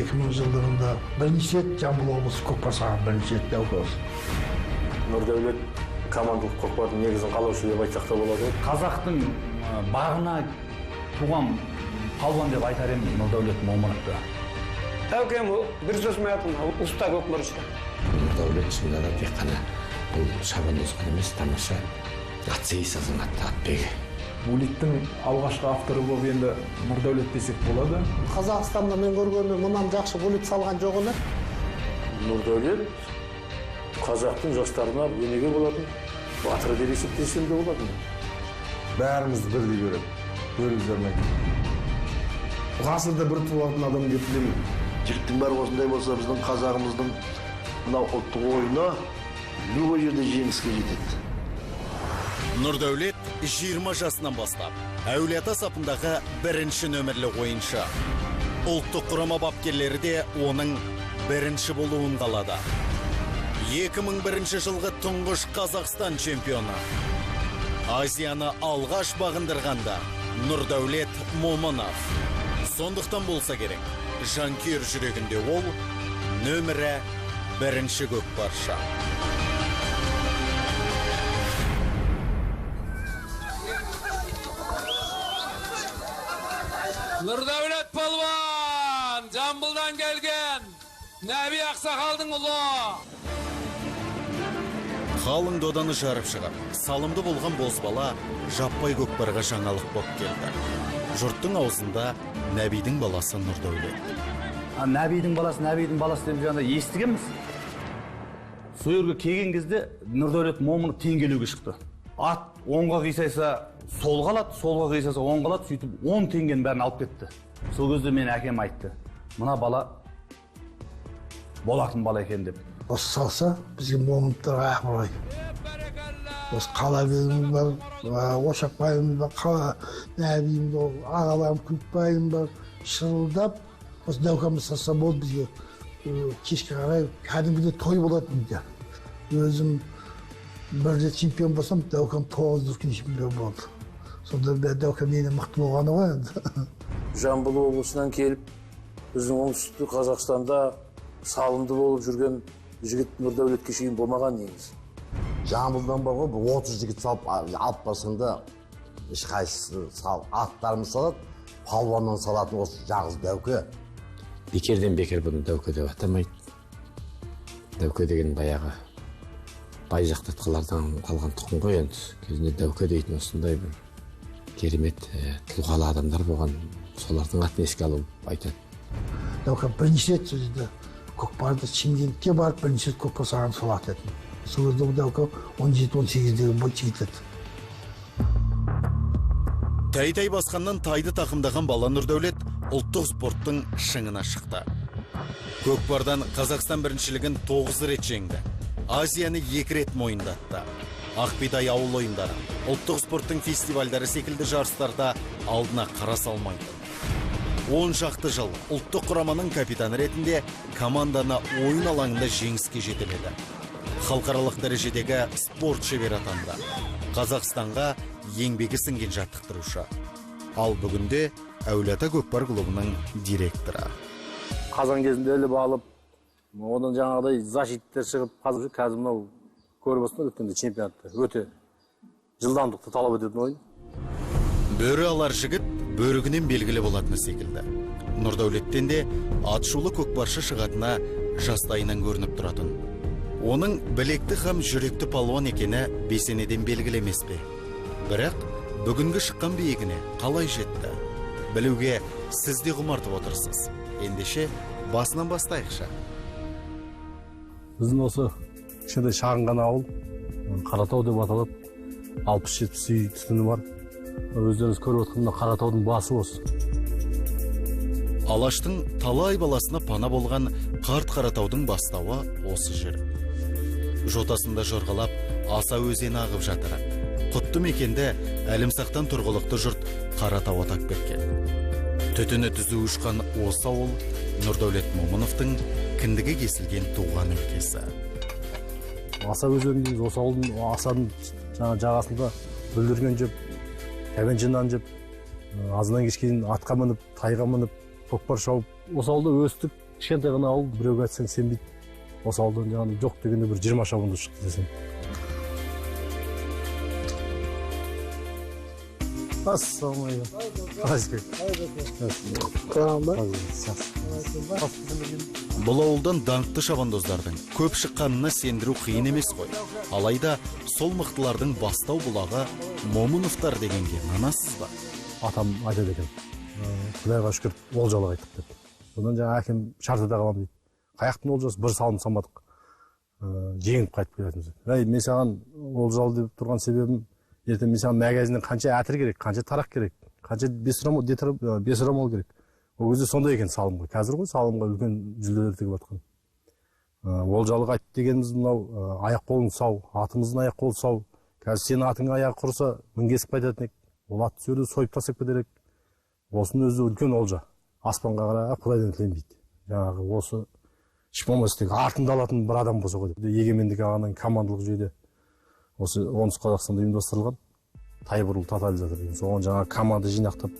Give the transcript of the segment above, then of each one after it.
2000 жылдығында бірінші рет Жамбыл облысы көкпар саған бірінші рет Дәукөз. Нұрдәулет командалық көкпардың негізін қалаушы деп айтсақ та болады. Қазақтың бағына туған палуан деп айтар едім Нұрдәулет Момыновты. Дәукем бір сөзіме айтын, ұста көкпаршы. Нұрдәулет шынында да тек қана бұл шабандоз ғана емес, тамаша атсейіс азаматты атбегі. Булиттің алғашқы авторы болып енді Нұрдәулет десек болады. Қазақстанда мен көргенім мұнан жақсы булит салған жоқ емес. Нұрдәулет қазақтың жастарына өнеге болатын, батыры деп есептесем де болатын. Бәріміз бірдей көреді, бөліп жармайды. Ғасырда бір туатын адам деп білемін. Жігіттің бәрі осындай болса, біздің қазағымыздың мынау ұлттық ойыны любой жерде жеңіске жетеді. Нұрдәулет 20 жасынан бастап әулиеата сапындағы бірінші нөмірлі ойыншы. Ұлттық құрама бапкерлері де оның бірінші болуын қалады. 2001 жылғы тұңғыш Қазақстан чемпионы. Азияны алғаш бағындырғанда Нұрдәулет Момынов. Сондықтан болса керек, жанкүйер жүрегінде ол нөмірі бірінші көкпаршы. Нұрдәулет палуан, Жамбылдан келген, Нәби Ақсақалдың ұлы. Қалың доданы жарып шығып, салымды болған бозбала жаппай көкпарға жаңалық боп келді. Жұрттың аузында Нәбидің баласы Нұрдәулет. Нәбидің баласы деп жаңында естігенбіз. Сол жерге келген кезде Нұрдәулет Момынов теңгелеуге шықты. Ат оңға қисайса солға алады, солға қисайса оңға алады, сөйтіп 10 теңгенің бәрін алып кетті. Сол кезде мен әкем айтты, мына бала болатын бала екен деп. Осы салса, бізге Момыновтарға ақырай. Осы Қалабегім бар, Ошақбайым бар, Нәбиім бар, ағаларым Күлікбайым бар, шырылдап, осы Дәукеміз салса болды бізге. Кешке қарай кәдімгідей той болатын дейді. Өзім бір рет чемпион болсам, Дәукем 9 дүркін чемпион болды. Сонда Дәукем менен мықты болғаны ғой енді. Жамбыл облысынан келіп, біздің оңтүстік Қазақстанда салымды болып жүрген жігіт Нұрдәулетке шейін болмаған негіз. Жамбылдан бар ғой, 30 жігіт алып барсаңда ешқайсысы аттарымыз салады, палуаннан салатын осы жағыз Дәуке. Бекерден бекер бұны Дәуке деп атамайды. Дәуке деген баяғы бай жақтатқалардан қалған тұқым ғой енді. Кезінде Дәуке дейтін осындай бір керемет тұлғалы адамдар болған, солардың атын еске алу айтады. Дәуке бірінші рет сөзді көкпарды Шымкентке барып бірінші рет көкпар саған солат еді. Сол кезде Дәуке 17-18-дегі бой жігітеді. Тәй-тәй басқаннан тайды тақымдаған бала Нұрдәулет ұлттық спорттың шыңына шықты. Көкпардан Қазақстан біріншілігін 9 рет жеңді. Азияны 2 рет мойындатты. Ақбидай ауыл ойындары, ұлттық спорттың фестивальдары секілді жарыстарда алдына қара салмайды. 10 шақты жыл ұлттық құраманың капитаны ретінде команданы ойын алаңында жеңіске жетеледі. Халықаралық дәрежедегі спорт шебері атанды. Қазақстанға еңбегі сіңген жаттықтырушы. Ал бүгінде әулиеата көкпар клубының директоры. Қазан кезінде іліп алып, одан жаңағыдай защиттер шығып, қазір мынау көріп осында өткенде чемпионатты өте жылдамдықты талап ететін ойын. Бөрі алар жігіт бөрігінен белгілі болатыны секілді. Нұрдәулеттен де атшулы көкпаршы шығатына жастайынан көрініп тұратын. Оның білекті һәм жүректі палуан екені бесенеден белгілі емес пе? Бірақ бүгінгі шыққан биігіне қалай жетті? Білуге сіз де құмартып отырсыз. Ендеше басынан бастайықшы. Біздің осы кішкентай шағын ғана ауыл, Қаратау деп аталады. 60-70 үй түтіні бар. Өздеріңіз көріп отқанда Қаратаудың басы осы. Алаштың талай баласына пана болған қарт Қаратаудың бастауы осы жер. Жотасында жорғалап, аса өзені ағып жатыр. Құтты мекенде әлімсақтан тұрғылықты жұрт Қаратау атап кеткен. Түтіні түзу ұшқан осы ауыл Нұрдәулет Момыновтың кіндігі кесілген туған өлкесі. Аса өзені дейміз, осы ауылдың асаның жағасында бүлдірген жеп, кәбеншінан жеп, азынан кешкен атқа мініп, тайға мініп, көкпар шауып, осы ауылда өстік, кішкентай ғана ауыл, біреуге айтсаң сенбейді. Осы ауылдан жаңағыдай жоқ дегенде бір 20 шабандоз шықты десең. Бұл ауылдан даңқты шабандоздардың көп шыққанына сендіру қиын емес қой. Алайда сол мықтылардың бастау бұлағы Момыновтар дегенге нанасыз ба? Атам айтады екен, Құдайға шүкір олжалы қайттық деп. Содан жаңа әкем шартыда қалам дейді. Қаяқтың олжасы бір салым салмадық. Жеңіп қайтып келетіміз. Мен саған олжалы деп тұрған себебім, ертең мен саған магазиннен қанша әтір керек, қанша тарақ керек, қанша бесрамол керек. Ол кезде сондай екен салым ғой. Қазір ғой салымға үлкен жүлделер тігіп жатқан. Олжалы қайт дегеніміз мынау аяқ қолың сау, атымыздың аяқ қолы сау. Қазір сенің атыңа аяғы құрса, мінгесіп қайтатын ек. Ол атты сөйлі сойып тастап кетер ек. Осының өзі үлкен олжа. Аспанға қара Құдайдан тілеймін дейді. Жаңағы осы ешболмаса тек артында алатын бір адам болса ғой деп. Егемендік алғаннан командалық жүйеде осы оңтүстік Қазақстанда ұйымдастырылған Тайбұрыл тотализатор деген. Соған жаңа команда жинақтап,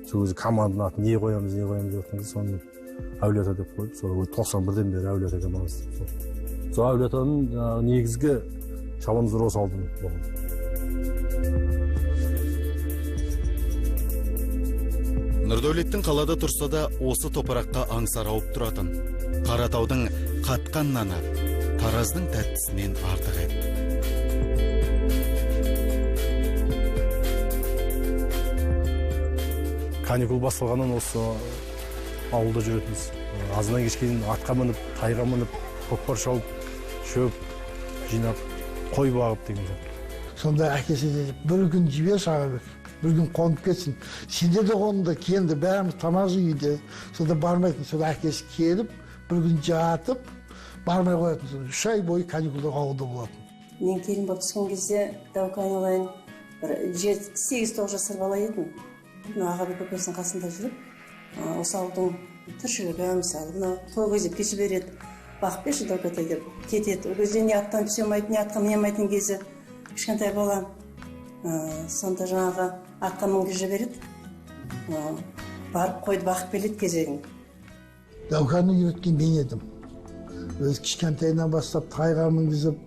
сол кезде команданың атын не қоямыз деп жатқан кезде соны Әулие-ата деп қойып, сол 91-ден бері Әулие-ата командасы. Сол Әулие-атаның негізгі шабандоздар осы ауылдан болған. Нұрдәулеттің қалада тұрса да осы топыраққа аңсар ауып тұратын. Қаратаудың қатқан наны Тараздың тәттісінен артық еді. Каникул басталғаннан осы ауылда жүретінбіз. Азынан кешкен атқа мініп, тайға мініп, көкпар шауып, шөп жинап, қой бағып деген сияқты. Сонда әкесі деді, бір күн жібер Сағабек, бір күн қонып кетсін. Сенде де қонында келді, бәріміз тамақ үйде. Сонда бармайтын, сонда әкесі келіп, бір күн жатып, бармай қоятын. 3 ай бойы каникулда ауылда болатын. Мен келін болып түскен кезде, Дәуке айналайын, 7-8-9 жасар бала едім. Ағабек көкесінің қасында жүріп, осы ауылдың тіршілігі, мысалы, той көзеп кеші береді, бақып берші Дәуке деп кетеді. Ол кезде не аттан түсе алмайтын, не атқа міне алмайтын кезі кішкентай бала. Сонда жаңағы атқа мінгізе береді, барып қойды бақып келеді кезегін. Дәукені үйреткен мен едім. Өз кішкентайынан бастап тайға мінгізіп,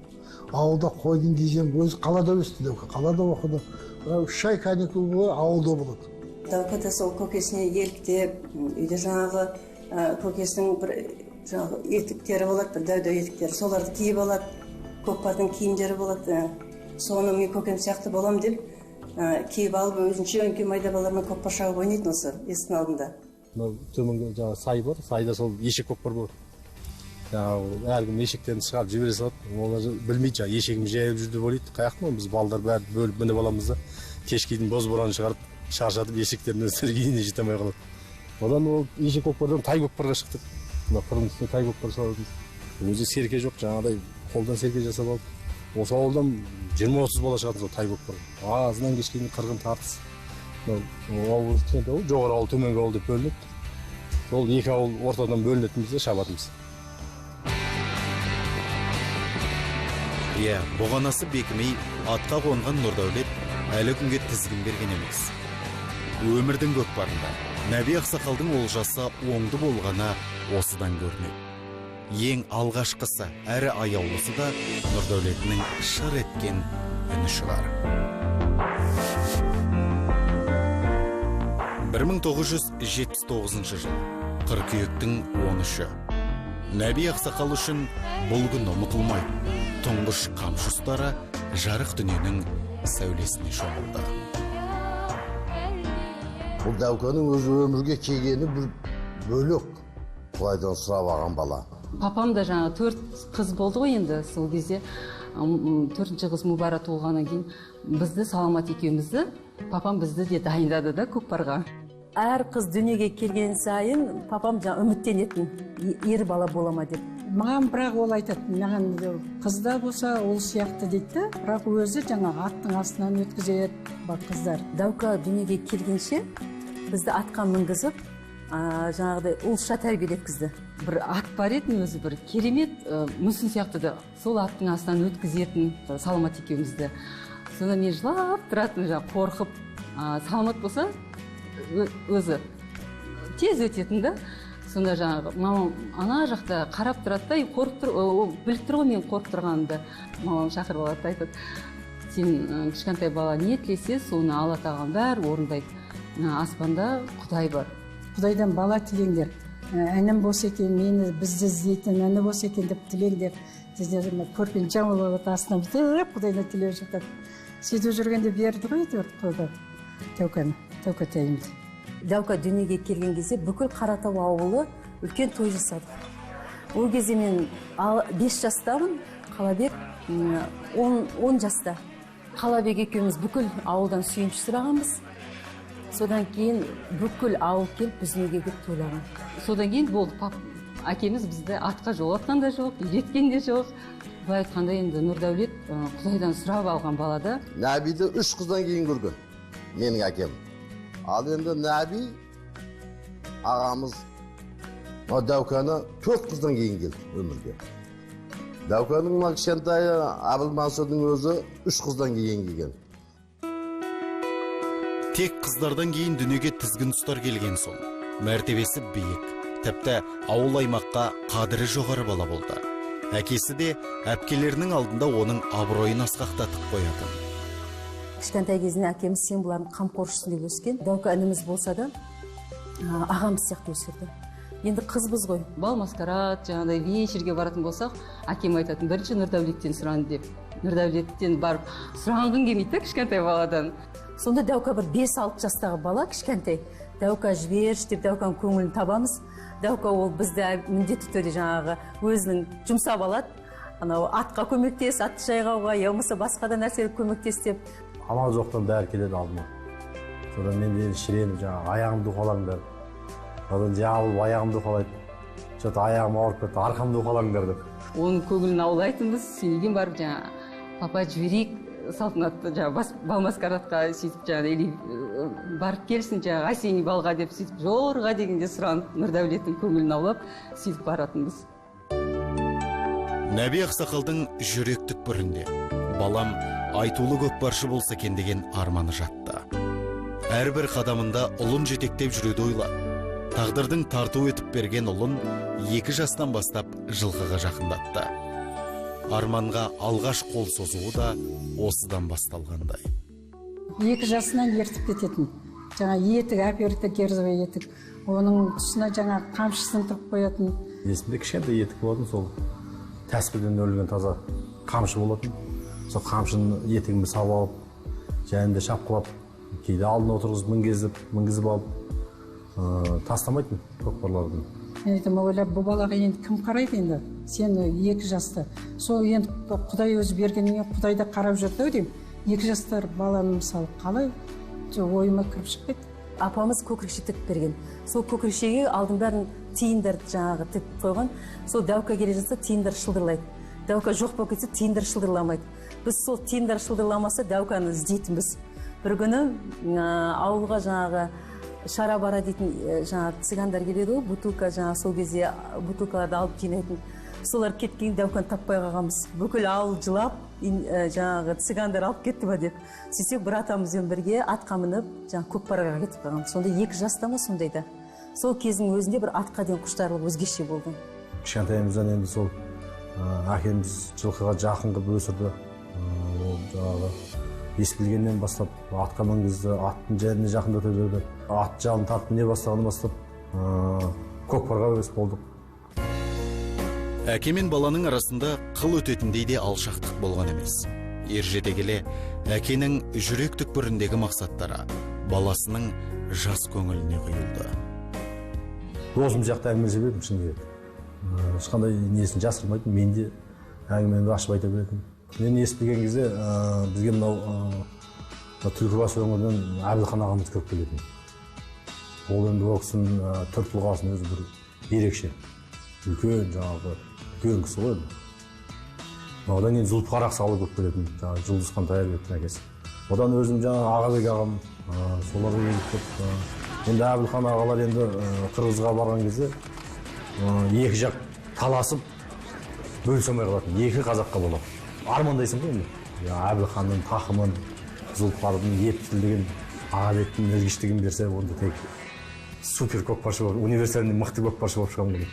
ауылда қойдың кезең, өзі қалада өсті Дәуке, қалада оқыды. 3 ай каникул бойы ауылда болады. Дәуке де сол көкесіне еліктеп, үйде жаңағы көкесінің бір етіктері болады, бір дәу етіктері, соларды киіп алады, көкпардың киімдері болады. Соны мен көкем сияқты болам деп, киіп алып өзінше өңке майда балармен көкпар шауып ойнайтын осы есіктің алдында. Төменгі сай бар, сайда сол ешек көкпар болады. Әркім ешектерін шығарып жібере салады, олар білмейді, ешегіміз жайып жүрді ойлайды. Қаяқтың біз балдар бәрі бөліп мініп аламыз да, кешкейдің боз боранын шығарып, шаршатып ешектерін өздері кейіне жете алмай қалады. Одан ол ешек көкпардан тай көкпарға шықтық. Қырдың үстіне тай көкпар салатымыз. Өзі серке жоқ, жаңағыдай қолдан серке жасап алып. Осы ауылдан 20-30 бала шығатын сол тай көкпар. Азынан кешкейдің қырғын тартыс. Ауыл жоғары ауыл, төменгі ауыл деп бөлінеді. Сол екі ауыл ортадан бөлінетіміз де шабатымыз. Бұғанасы бекімей атқа қонған Нұрдәулет әлі күнге тізгін берген емес. Өмірдің көкпарында Нәби Ақсақалдың олжасы оңды болғаны осыдан көрінеді. Ең алғашқысы әрі аяулысы да Нұрдәулетінің шыр еткен үні шығар. 1979 жыл, қыркүйектің 13-і. Нәби Ақсақал үшін бұл күн ұмытылмайды. Тұңғыш қамшы ұстары жарық дүниенің сәулесіне шомылды. Бұл Дәукенің өзі өмірге келгені бір бөлек. Құдайдан сұрап алған бала. Папам да жаңа 4 қыз болды ғой енді сол кезде. 4-ші қыз Мұбара туылғаннан кейін бізді Саламат екеумізді папам бізді де дайындады да көкпарға. Әр қыз дүниеге келген сайын папам жаңа үміттенетін, ер бала бола ма деп. Маған бірақ ол айтады, маған қызда болса ол сияқты дейді, бірақ өзі жаңа аттың астынан өткізеді бар қыздар. Дәуке дүниеге келгенше бізді атқа мінгізіп, жаңағыдай ұлша тәрбиелеткізді. Бір ат бар еді өзі бір керемет мүсін сияқты да сол аттың астынан өткізетін Саламат екеумізді. Сонда мен жылап тұратын, қорқып, Саламат болса өзі тез өтетін да. сонда жаңағы мамам ана жақта қарап тұрады да, біліп тұр ғой мен қорқып тұрғанымды. Мамам шақырып алады да, айтады, сен кішкентай бала не тілесе, соны Алла тағала бәрі орындайды. Аспанда Құдай бар. Құдайдан бала тілеңдер. Әнім болса екен, мені бізді іздейтін әні болса екен деп тілеңдер. Сіздер көрпен жамыл олады астынан Құдайдан тілеп жатады. Сөйтіп жүргенде берді ғой Құдай Дәука тәйімді. Дәука дүниеге келген кезде бүкіл Қаратау ауылы үлкен той жасады. Ол кезде мен 5 жастамын, Қалабек 10 жаста. Қалабек екеуміз бүкіл ауылдан сүйінші сұрағанбыз. Содан кейін бүкіл ауыл келіп біздің үйге келіп тойлаған. Содан кейін болды, әкеміз бізді атқа жолатқан да жоқ, үйреткен де жоқ. Былай айтқанда енді Нұрдәулет Құдайдан сұрап алған балада. Нәбиді 3 қыздан кейін көрген, менің әкем. Ал енді Нәби ағамыз Дәуканы 4 қыздан кейін келді өмірге. Дәуканың кішкентайы Абылмансұрдың өзі 3 қыздан кейін келген. Тек қыздардан кейін дүниеге тізгін ұстар келген соң, мәртебесі биік, тіпті ауыл аймаққа қадірі жоғары бала болды. Әкесі де әпкелерінің алдында оның абыройын асқақтатып қоятын. Кішкентай кезінде әкеміз сен бұлардың қамқоршысы деп өскен. Дәука ініміз болса да, ағамыз сияқты өсірді. Енді қызбыз ғой. Бал маскарад, жаңағыдай вечерге баратын болсақ, әкем айтатын, бірінші Нұрдәулеттен сұран деп. Нұрдәулеттен барып сұрағың келмейді кішкентай баладан. Сонда Дәука бір 5-6 жастағы бала кішкентай. Дәука жіберші деп Дәуканың көңілін табамыз. Дәука ол бізді міндетті түрде жаңағы өзінің жұмсап алады. Анау атқа көмектес, атты жайғауға, я болмаса басқа да нәрселер көмектес деп. Амал жоқтан бәрі келеді алдыма. Содан мен де шіреніп жаңағы аяғымды уқалаңдар. Содан жабылып аяғымды уқалайды. Что-то аяғым ауырып кетті, арқамды уқалаңдар деп. Оның көңілін аулайтынбыз, сенеден барып жаңағы папа жіберейік салтанатты жаңағы бал маскарадқа сөйтіп жаңағы барып келсін жаңағы осенний балға деп сөйтіп жорға дегенде сұранып Нұрдәулеттің көңілін аулап сөйтіп баратынбыз. Нәби ақсақалдың жүрек түкпірінде балам айтулы көкпаршы болса екен деген арманы жатты. Әрбір қадамында ұлын жетектеп жүруді ойлады. Тағдырдың тарту етіп берген ұлын 2 жастан бастап жылқыға жақындатты. Арманға алғаш қол созуы да осыдан басталғандай. 2 жасынан ертіп кететін. Жаңа етік, әперді керзібай етік. Оның тұсына жаңа қамшысын тұрып қоятын. Есімде кішкентай етік болатын, сол тәспіден өлген таза қамшы болатын. Сол қамшының етігімді салып алып, жәнінде шапқылап, кейде алдына отырғызып, мінгізіп алып, тастамайтын көкпарлардың. Мен айтам, ойлап, бұл балаға енді кім қарайды енді? Сен 2 жаста. Сол енді Құдай өзі бергеніне Құдайда қарап жүрді дейм. 2 жастар баланы мысалы қалай? Ойыма кіріп шықпайды. Апамыз көкірекше тігіп берген. Сол көкірекшеге алдын бәрін тиындар жаңағы тігіп қойған. Сол Дәука келе жатса тиындар шылдырлайды. Дәука жоқ болып кетсе тиындар шылдырламайды. Біз сол тиындар шылдырламаса Дәуканы іздейтінбіз. Бір күні ауылға жаңағы шара бара дейтін жаңағы цыгандар келеді ғой, бутылка жаңағы сол кезде бутылкаларды алып жинайтын. Солар кеткен Дәуканы таппай қалғанбыз. Бүкіл ауыл жылап, жаңағы цыгандар алып кетті ма деп. Сөйтсек бір атамызбен бірге атқа мініп, жаңағы көкпарға кетіп қалғанбыз. Сонда 2 жаста ма сондайда. Сол кездің өзінде бір атқа деген құштарлық өзгеше болды. Кішкентайымыздан енді сол әкеміз жылқыға жақын қылып өсірді. Ол жаңағы ес білгеннен бастап атқа мінгізді, аттың жеріне жақындата берді. Ат жалын тартып міне бастағаны бастап көкпарға өсіп болдық. Әке мен баланың арасында қыл өтетіндей де алшақтық болған емес. Ержете келе, әкенің жүрек түкпіріндегі мақсаттары баласының жас көңіліне құйылды. Досым сияқты әңгімелесе бердім шын керек. Ешқандай несін жасырмайтын, мен де әңгімені ашып айта беретін. Мен естіген кезде бізге мынау Түлкібас өңірінен Әбілхан ағамыз көп келетін. Ол енді ол кісінің түр тұлғасының өзі бір ерекше. Үлкен жаңағы үлкен кісі ғой. Одан кейін Зұлпықар ақсақалы көп келетін, жаңағы Жұлдызхан Тайырбектің әкесі. Одан өзім жаңағы Ағабек ағам, соларға келіп көп. Енді Әбілхан ағалар енді Қырғызға барған кезде 2 жақ таласып бөлісе алмай қалатын, 2 қазаққа болады. Армандайсың ғой енді. Әбілханның тақымын, Зұлпықардың ептілігін, Ағабектің өлгіштігін берсе, онда тек супер көкпаршы болып, универсальный мықты көкпаршы болып шығамын деп.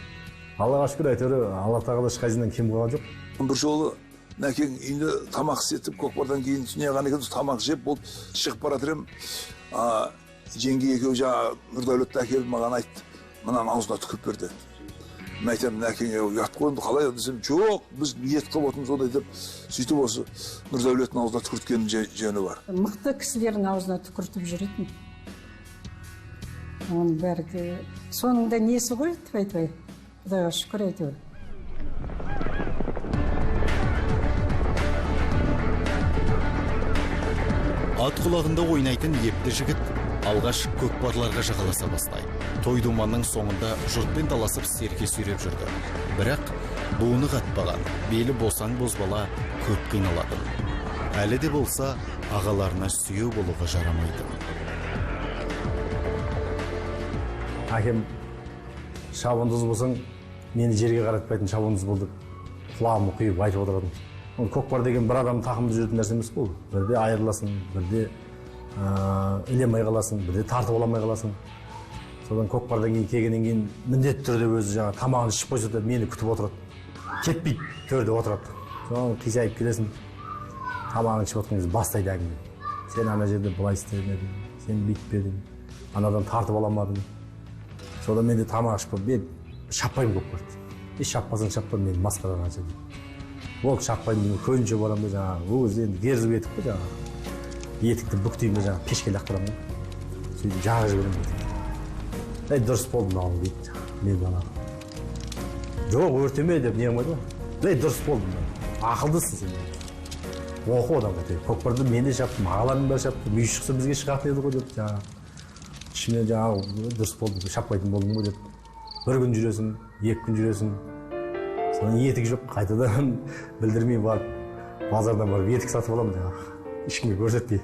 Аллаға шүкір, әйтеуір Алла тағала ешқайсынан кем қалған жоқ. Бір жолы Нәкең үйінде тамақ істетіп, көкпардан кейін түсіне ғана екен, тамақ жеп, болып шығып бара жатырмын. Жеңге екеуі жаңа Нұрдәулетті әкеліп маған айтты, мынаны аузына түкіріп берді. Мен айтамын, Нәкеңе ұят қойды, қалай десем, жоқ, біз ниет қылып отырмыз ондай деп, сөйтіп осы Нұрдәулеттің аузына түкірткеннің жөні бар. Мықты кісілердің аузына түкіртіп жүретін. Оның бәрі соңында несі ғой, айтпай, Құдайға шүкір әйтеуір. Ат құлағында ойнайтын епті жігіт алғаш көкпарларға жағаласа бастайды. Той-думанның соңында жұртпен таласып серке сүйреп жүрді. Бірақ буыны қатпаған, белі босаң бозбала көп қиналатын. Әлі де болса ағаларына сүйеу болуға жарамайды. Әкем шабандоз болсаң, мені жерге қаратпайтын шабандоз болдық. Құлағымды құйып айтып отыратын. Көкпар деген бір адам тақымды жүретін нәрсе емес бұл. Бірде айырыласың, бірде ілемей қаласың, бірде тартып аламай қаласың. Содан көкпардан кейін келгеннен кейін міндетті түрде өзі жаңа тамағын ішіп қойса да мені күтіп отырады. Кетпейді, төрде отырады. Содан қисайып келесің. Тамағын ішіп отырған кезде бастайды әңгіме. Сен ана жерде былай істемедің, сен бүйтпедің, анадан тартып аламадың. Содан мен де тамақ ішіп қойып, мен шаппаймын көкпарды. Шаппасаң шаппа, мен масқарадан қанша дейді. Ол шаппаймын, көзінше барам да жаңағы, өзі енді герзіп етіп қой жаңағы. Етікті бүктеймін да жаңағы пешке лақтырамын. Сөйтіп жағы жіберемін дейді. Дұрыс болды мынауың дейді. Мен бағанағы. Жоқ, өртеме деп не қылмайды ғой. Дұрыс болды. Ақылдысың сен. Оқу одан қайтайын. Көкпарды мен де шаптым, ағаларым бәрі шапты. Үй шықса бізге шығатын еді ғой деп жаңағы. Ішімнен жаңағы дұрыс болды, шаппайтын болдым ғой деп. Бір күн жүресің, 2 күн жүресің. Содан етік жоқ, қайтадан білдірмей барып, базардан барып етік сатып аламын жаңағы. Ешкімге көрсетпей.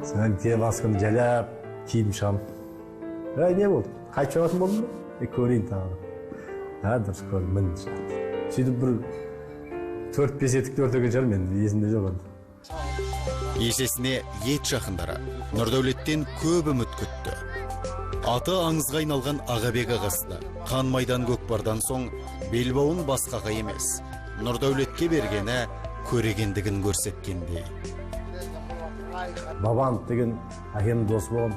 Содан келіп асқанды жайлап, киім шығамын. Не болды? Қайтып шығатын болдың ба? Көрейін тағы. Дұрыс көрдім, мінді шығады. Сөйтіп бір 4-5 етікті өртеген шығар, мен есімде жоқ енді. Есесіне ет жақындары Нұрдәулеттен көп үміт күтті. Аты аңызға айналған Ағабек ағасы да қан майдан көкпардан соң белбауын басқаға емес, Нұрдәулетке бергені көрегендігін көрсеткендей. Бабан деген әкемнің досы болған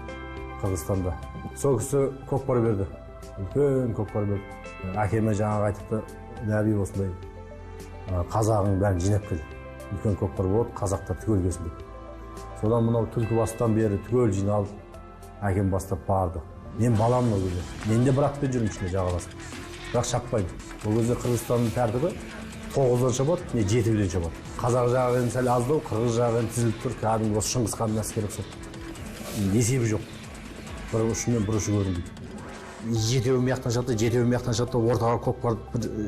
Қырғызстанда. Сол кісі көкпар берді. Үлкен көкпар берді. Әкеме жаңағы айтыпты, Нәби осындай қазағың бәрін жинап кел. Үлкен көкпар болады, қазақтар түгел келсін деп. Содан мынау түлкі бастан бері түгел жиналып, әкем бастап барды. Мен баламын ол кезде. Мен де бір атпен жүрмін ішінде жағаласып. Бірақ шаппаймын. Ол кезде Қырғызстанның тәртібі 9-дан шабады, не 7-ден шабады. Қазақ жағы сәл аздау, қырғыз жағы тізіліп тұр, кәдімгі осы Шыңғыс ханның әскері ұқсайды. Есебі жоқ. Бір ұшымен бір ұшы көрінбейді. Жетеуі мияқтан шапты, жетеуі мияқтан шапты, ортаға көкпар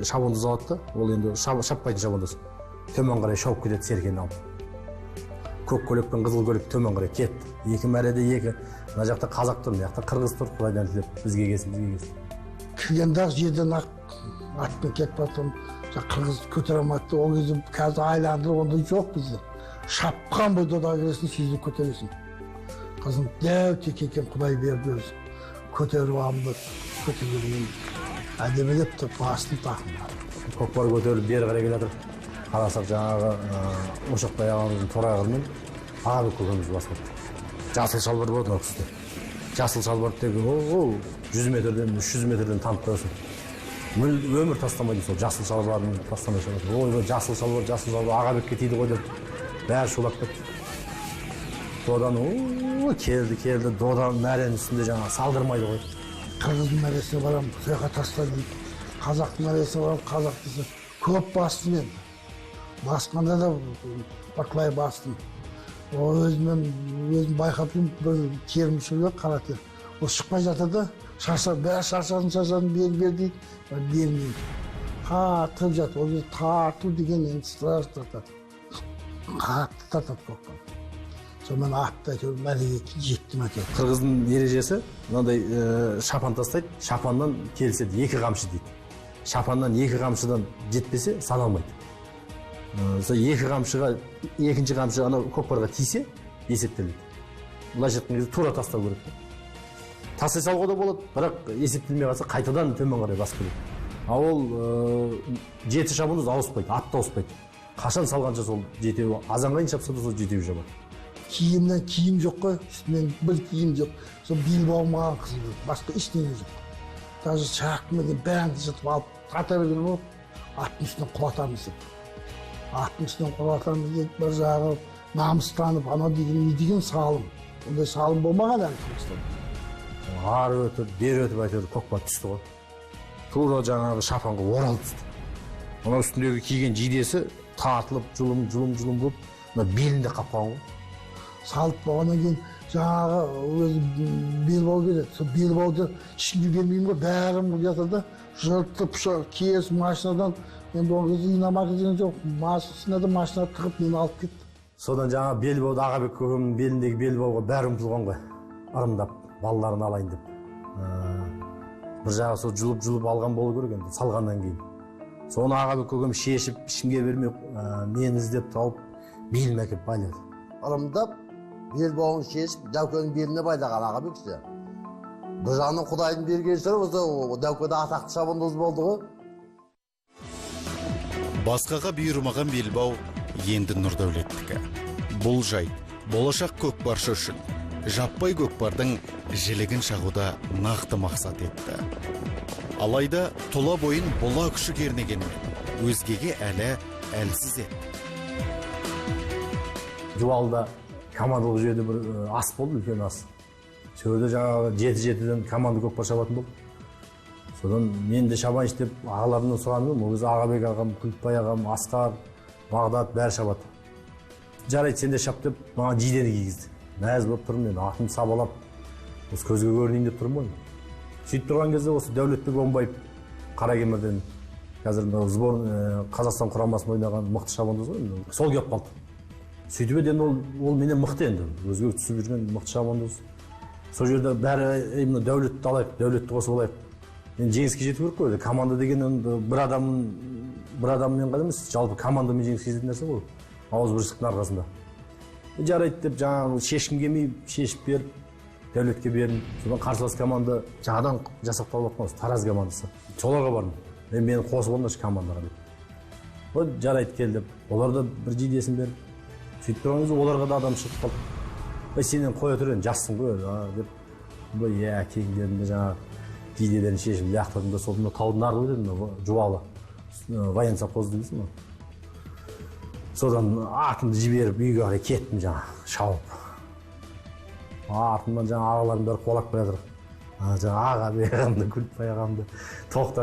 шабандоз алады да, ол енді шаппайтын шабандоз. Төмен қарай шауып кетеді серкені алып. Көк көйлек пен қызыл көйлек төмен қарай кетті. Екі мәреде екі. Мына жақта қазақ тұр, мына жақта қырғыз тұр, Құдайдан тілеп, бізге келсін. Кіргенде жерден атпен кетіп баттым. Қырғыз көтере алмады. Ол кезде қазір айландырып ондай жоқ бізде. Шапқан бойда да кіресің, сөзді көтересің. Қызым дәу тек екен Құдай берді өзі. Көтеріп алып, көтеріп әдемелеп тұрып басын тақым. Көкпар көтеріп бері қарай келе жатыр. Қарасақ жаңағы Ошақбай ағамыздың торайғырмен Ағабек көкеміз бастады. Жасыл шалбар болады ол кісіде. Жасыл шалбар тегі 100 метрден, 300 метрден танып қоясың. Өмір тастамайды сол жасыл шалбарын тастамай шығады. Ой, жасыл шалбар Ағабекке тиді ғой деп бәрі шулап кетті. Додан келді, додан мәренің үстінде жаңа салдырмайды ғой. Қырғыздың мәресіне барам, сояққа тастайды. Қазақтың мәресіне барам, қазақ десе көп бастым енді. Басқанда да бақылай бастым. Өзім байқап бір терім шүрек қара тер. Ол шықпай жатады, бәрі шаршадың бер дейді, бермейді. Тартып жатыр, ол кезде тарту деген енді страж тартады. Қатты тартады көкпар. Сонымен атты әйтеуір мәреге жеттім әйтеуір. Қырғыздың ережесі мынандай шапан тастайды, шапаннан келіседі, 2 қамшы дейді. Шапаннан 2 қамшыдан жетпесе саналмайды. сол екі қамшыға екінші қамшы ана көкпарға тисе есептеледі. Былайша айтқан кезде тура тастау керек. Тастай салуға да болады, бірақ есептелмей қалса қайтадан төмен қарай басып келеді. Ал ол жеті шабандоз ауыспайды, атты ауыспайды. Қашан салғанша сол жетеуі азанғайын шапса да сол жетеуі жабады. Киімнен киім жоқ қой, үстінен бір киім жоқ. Сол белбауым маған қызыл, басқа ештеңе жоқ. Даже шақпенен бәрін жыртып алып тата берген болып, аттың үстінен құлатамыз деп. Аттың үстінен құлатамыз деп, бір жағы намыстанып, ана деген не деген салым. Ондай салым болмаған әлі Түркістан. Ары өтіп, бері өтіп әйтеуір көкпар түсті ғой. Тура жаңағы шапанға орал түсті. Ана үстіндегі киген жидесі тартылып, жұлым болып, белінде қапқан ғой. Салып болғаннан кейін жаңағы өзі белбау келеді. Сол белбауды ешкімге бермеймін ғой, бәрім жатады, жыртып, киес машинадан, енді ол кезде иномарка деген жоқ, машина тығып мені алып кетті. Содан жаңа белбауды Ағабек көкемнің беліндегі белбауға бәрі ұмтылған ғой, ырымдап, балаларын алайын деп. Бір жағы сол жұлып алған болу керек енді, салғаннан кейін. Соны Ағабек көкем шешіп, ешкімге бермей, мені іздеп тауып, беліме әкеп байлады. Ырымдап, белбауын шешіп, Дәукенің беліне байлаған Ағабек ше. Бір жағынан Құдайдың берген шығар, осы Дәукенде атақты шабандоз болды ғой. Басқаға бұйырмаған белбау енді Нұрдәулеттікі. Бұл жайт болашақ көкпаршы үшін жаппай көкпардың жілігін шағуда нақты мақсат етті. Алайда тұла бойын бола күші кернегенмен өзгеге әлсіз етті. Жуалда командалық жүйеде бір ас болды, үлкен ас. Сөйде жаңағы 7-7-ден команда көкпар шабатын болды. Содан мен де шабайыншы деп ағаларымнан сұрағанмын, ол кезде Ағабек ағам, Күлтбай ағам, Асқар, Бағдат бәрі шабады. Жарайды, сен де шап деп маған жидені кигізді. Мәз болып тұрмын мен, атым сабалап, осы көзге көрінейін деп тұрмын ғой. Сөйтіп тұрған кезде осы Дәулетбек Омбаев Қаракемерден қазір Қазақстан құрамасын ойнаған мықты шабандоз ғой, сол келіп қалды. Сөйтіп енді ол менен мықты енді, өзге түсіп жүрген мықты шабандоз. Сол жерде бәрі Дәулетті алайық, Дәулетті қосып алайық. Мен жеңіске жету керек қой, команда деген бір адаммен ғана емес, жалпы командамен жеңіске жететін нәрсе ғой, ауызбіршіліктің арқасында. Жарайды деп жаңағы шешкім келмей, шешіп беріп, Дәулетке бердім. Содан қарсылас команда жаңадан жасақталып жатқан Тараз командасы. Соларға бардым. Мені қосып алыңдаршы командаға деп. Жарайды кел деп, олар да бір жидесін беріп. Сөйтіп тұрған кезде оларға да адам шығып қалды. Сенен қоя тұр енді, жассың ғой деп. Кеңдерінде жаңағы жидеден шешіп лақтырдым да, сол таудың арғы өтеді, жуалы, воен совхоз дейсің ғой. Содан артымды жіберіп үйге қарай кеттім жаңағы шауып. Артымдан жаңағы ағаларым бәрі қуалап келе жатыр. Жаңағы Ағабек ағамды, Күлтбай ағамды, тоқта,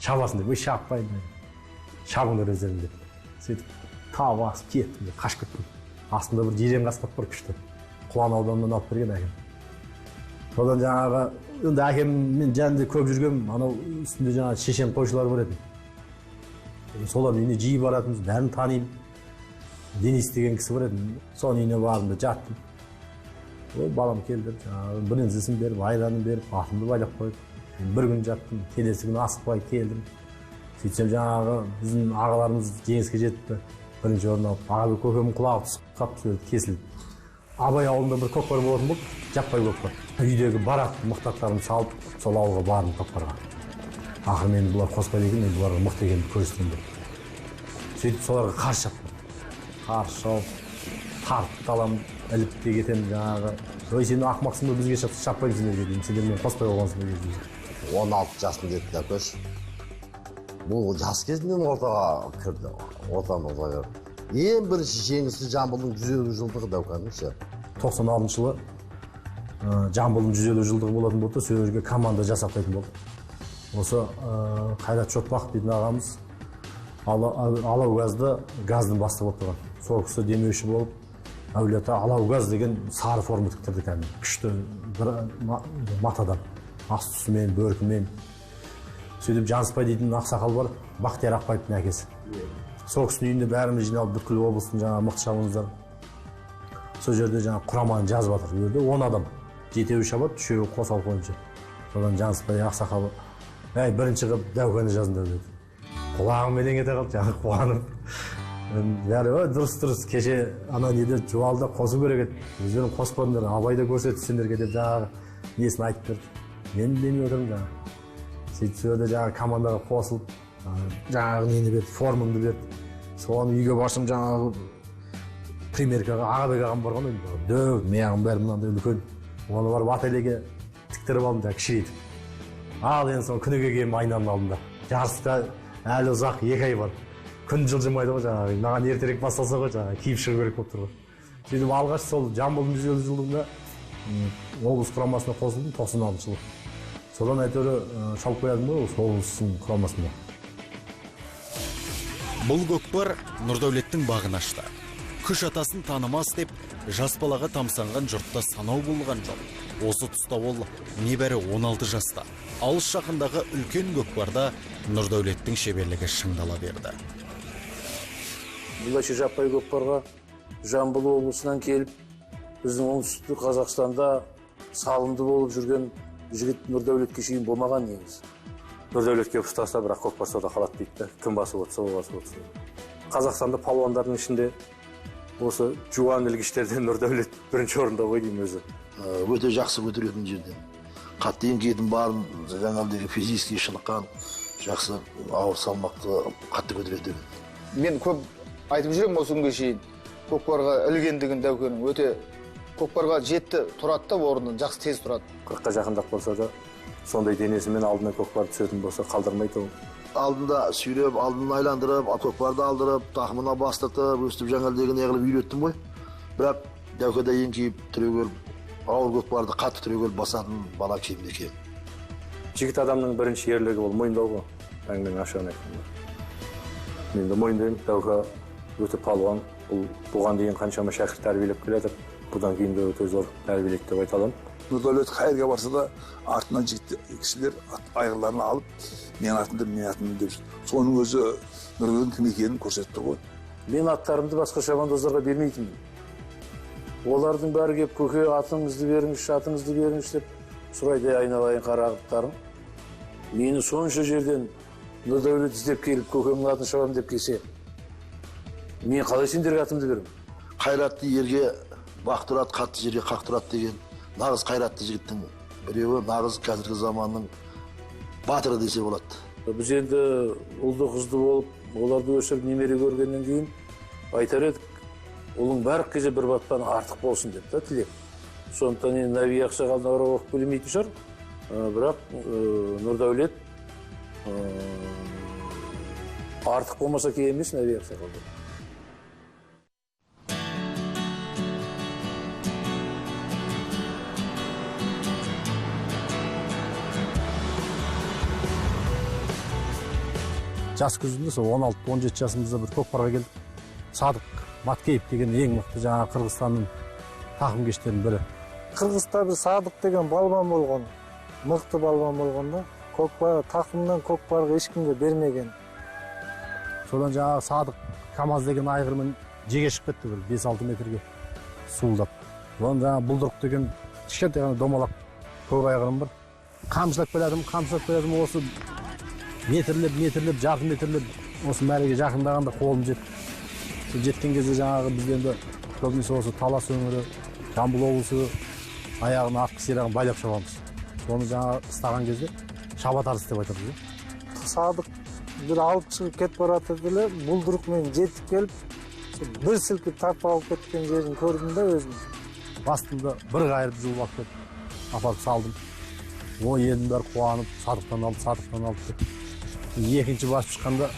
шабасың деп, шаппайын, шабыңдар өздерің деп. Сөйтіп тау асып кеттім деп, қашып кеттім. Астында бір жирен қасқат бар күшті. Құлан ауданынан алып берген әкем. Содан жаңағы, енді әкем мен жанында көп жүргем, анау үстінде жаңағы шешен қойшылар бар еді. Солар үйіне жиі баратынбыз, бәрін танимын. Денис деген кісі бар еді, соның үйіне бардым да жаттым. Балам келді, бірінзісін беріп, айранын беріп, атымды байлап қойып. Бір күн жаттым, келесі күн асықпай келдім. Сөйтсем жаңағы біздің ағаларымыз жеңіске жетті. Бірінші орын алып, Ағабек көкемнің құлағы түсіп қапты, кесілді. Абай ауылында бір көкпар болатын болды, жаппай көкпар. Үйдегі барақ мықтақтарын салып, сол ауылға бардым көкпарға. Ақыр мен бұлар қоспайды екен, мен бұларға мықты екенімді көрсетейін деп. Сөйтіп соларға қарсы шаптым. Қарсы шауып, тартып аламын, іліп те кетемін жаңағы. Сен ақымақсың ба, бізге шаппаймын сендерге деймін, сендер мен қоспай болғансың ба дейді. 16 жасым деді Дәкөш. Бұл жас кезінен ортаға кірді, ортаға кірді. Ең бірінші жеңісі Жамбылдың 150 жылдығы Дәукеннің ше. 96 жылы Жамбылдың 150 жылдығы болатын болды, сол жерге команда жасақтайтын болды. Осы Қайрат Шотбақ дейтін ағамыз Алау газдың бастығы болып тұрған. Сол кісі демеуші болып, әулиеата Алау газ деген сары форма тіктірді кәдімгі. Күшті бір матадан, астысымен, бөркімен. Сөйтіп Жаныспай дейтін ақсақал бар, Бақтияр Ақбаевтың әкесі. Сол кісінің үйінде бәріміз жиналып, бүткіл облыстың жаңағы мықты шабандоздар. Сол жерде жаңағы құраманы жазып жатыр. Бұл жерде 10 адам. 7-еуі шабады, 3-еуі қосалқы бойынша. Содан Жаныспай ақсақалы, бірінші қылып Дәукенді жазыңдар деді. Құлағым елең ете қалды, жаңағы қуанып. бәрі дұрыс кеше ана неде жуалда қосу керек еді. Өздерің қоспадыңдар, абайда көрсетті сендерге деп жаңағы несін айтып берді. Мен демей отырмын жаңағы. Сөйтсе де жаңағы командаға қосылып, жаңағы нені берді, формаңды берді. Соны үйге барсам жаңағы примеркаға Ағабек ағам барған еді. Дөу, мияғым бәрі мынандай үлкен. Оны барып ательеге тіктіріп алдым жаңағы кішірейтіп. Ал енді соны күніге келіп айнаның алдында. Жарысқа әлі ұзақ 2 ай бар. Күн жылжымайды ғой жаңағы. Маған ертерек басталса ғой жаңағы киіп шығу керек болып тұр ғой. Сөйтіп алғаш сол Жамбыл 150 жылдығында облыс құрамасына қосылдым 96 жылы. Содан әйтеуір шалып қоядым ғой осы облыстың құрамасында. Бұл көкпар Нұрдәулеттің бағын ашты. Күш атасын танымас деп, жас балаға тамсанған жұртта санау болған жоқ. Осы тұста ол небәрі 16 жаста. Алыс жақындағы үлкен көкпарда Нұрдәулеттің шеберлігі шыңдала берді. Бұлайша жаппай көкпарға Жамбыл облысынан келіп, біздің оңтүстік Қазақстанда салымды болып жүрген жігіт Нұрдәулетке шейін болмаған негіз. Нұрдәулетке ұстаса, бірақ көкпар сода қалады дейді. Кім басып отырса, ол басып отырса. Қазақстанда палуандардың ішінде осы жуан ілгіштерден Нұрдәулет бірінші орында ғой деймін өзі. Өте жақсы көтеретін жерден. Қатты еңкетін барын, жаңағыдегі физически шыныққан, жақсы ауыр салмақты қатты көтереді. Мен көп айтып жүрем осы күнге шейін. Көкпарға ілгендігін Дәукенің өте көкпарға жетті тұрады да орнынан, жақсы тез тұрады. 40-қа жақындап болса да, сондай денесімен алдына көкпар түсетін болса қалдырмайды ол. Алдында сүйреп, алдын айландырып, көкпарды алдырып, тақымына бастыртып, өстіп жаңағыдегі неғылып үйреттім ғой. Бірақ Дәукеде еңкейіп түрегеліп, ауыр көкпарды қатты түрегеліп басатын бала кемде кем. Жігіт адамның бірінші ерлігі ол мойындау ғой. Әңгіменің ашығын айтқанда. Мен де мойындаймын, Дәуке өте палуан. Бұған дейін қаншама шәкірт тәрбиелеп келеді. Бұдан кейін де өте зор тәрбиелейді деп айта аламын. Нұрдәулет қайырға барса да артынан кісілер айғырларын алып, мен артымда деп жүр. Соның өзі Нұрдәулеттің кім екенін көрсетіп тұр ғой. Мен аттарымды басқа шабандоздарға бермейтінмін. Олардың бәрі келіп көке атыңызды беріңізші деп сұрайды айналайын қарағыттарым. Мені сонша жерден Нұрдәулет іздеп келіп көкемнің атын шабам деп келсе, мен қалай сендерге атымды берем? Қайратты ерге бақ тұрады, қатты жерге қақ тұрады деген нағыз қайратты жігіттің біреуі, нағыз қазіргі заманның батыры десе болады. Біз енді ұлды қызды болып, оларды өсіп немере көргеннен кейін айтар едік, олың бәрі кезде бір батпан артық болсын деп та тілек. Сондықтан енді Нәби Ақсақалдың ара оқып білмейтін шығар, бірақ Нұрдәулет артық болмаса кей емес Нәби Ақсақалдың. Жас күзінде сол 16-17 жасымызда бір көкпарға келдік. Садық Маткеев деген ең мықты жаңа Қырғызстанның тақым кештерінің бірі. Қырғызда бір Садық деген балбан болған, мықты балбан болғанда, көкпар тақымнан көкпарға ешкімге бермеген. Содан жаңағы Садық КамАЗ деген айғырмен жеге шығып кетті бір 5-6 метрге суылдап. Содан жаңағы Бұлдырық деген кішкентай ғана домалақ көк айғырым бар. Қамшылап келедім, осы метрлеп, жарты метрлеп, осы мәреге жақындағанда қолым жетті. Жеткен кезде жаңағы біз енді көбінесе осы Талас өңірі, Жамбыл облысы аяғын артқы сирағын байлап шабамыз. Соны жаңағы ыстаған кезде шабатарыс деп айтады. Садық бір алып шығып кетіп баратыр деле, Бұлдырықмен жетіп келіп, бір сілкіп тартып алып кеткен жерін көрдім да өзім. Бастымда бір қайырып жұлып алып кетіп, апарып салдым. О, елдің бәрі қуанып, Садықтан алды деп. Екінші басып шыққанда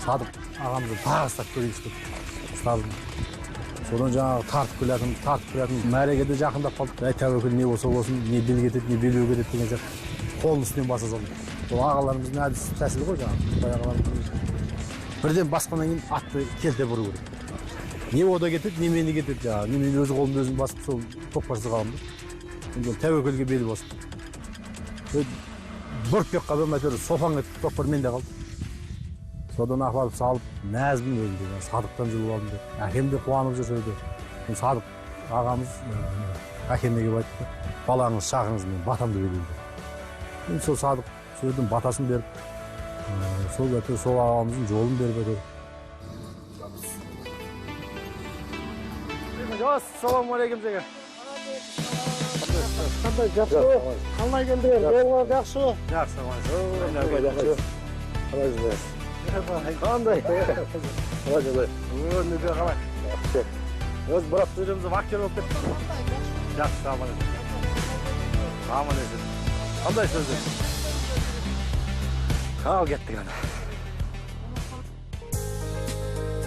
Садық ағамызды тағы ұстап көрейікші деп ұстадым. Содан жаңағы тартып келетін, мәрегеде жақындап қалдық. Тәуекел не болса болсын, не бел кетеді, не белбеу кетеді деген сияқты қолын үстінен баса салдым. Сол ағаларымыздың әдіс тәсілі ғой жаңағы. Бірден басқаннан кейін атты келте бұру керек. Не ода кетеді, не мені кетеді жаңағы. Не мен өзі қолымды өзім басып сол көкпарсыз қаламын. Тәуекелге бел басып. Бұрып кеп қалдым, әйтеуір софаң етіп көкпар менде қалды. Содан апарып салып, нәзбін өзімде, Садықтан жұлып алдым деп. Әкем де қуанып жүр сөйде. Садық ағамыз әкеме келіп айтты, балаңыз шақырыңыз, мен батамды берейін деп. Сол Садық сөйдің батасын беріп, сол ағамыздың жолын беріп өтеді. Ассалаумағалейкум жеке. Қандай жақсы, қалмай келдіңдер, жолға жақсы. Жақсы, Қандай? Өз бірақ сөйлемізі вактер болып кетті. Жақсы, аман есен. Аман есен. Қандай сөздер? Ал кеттік ана.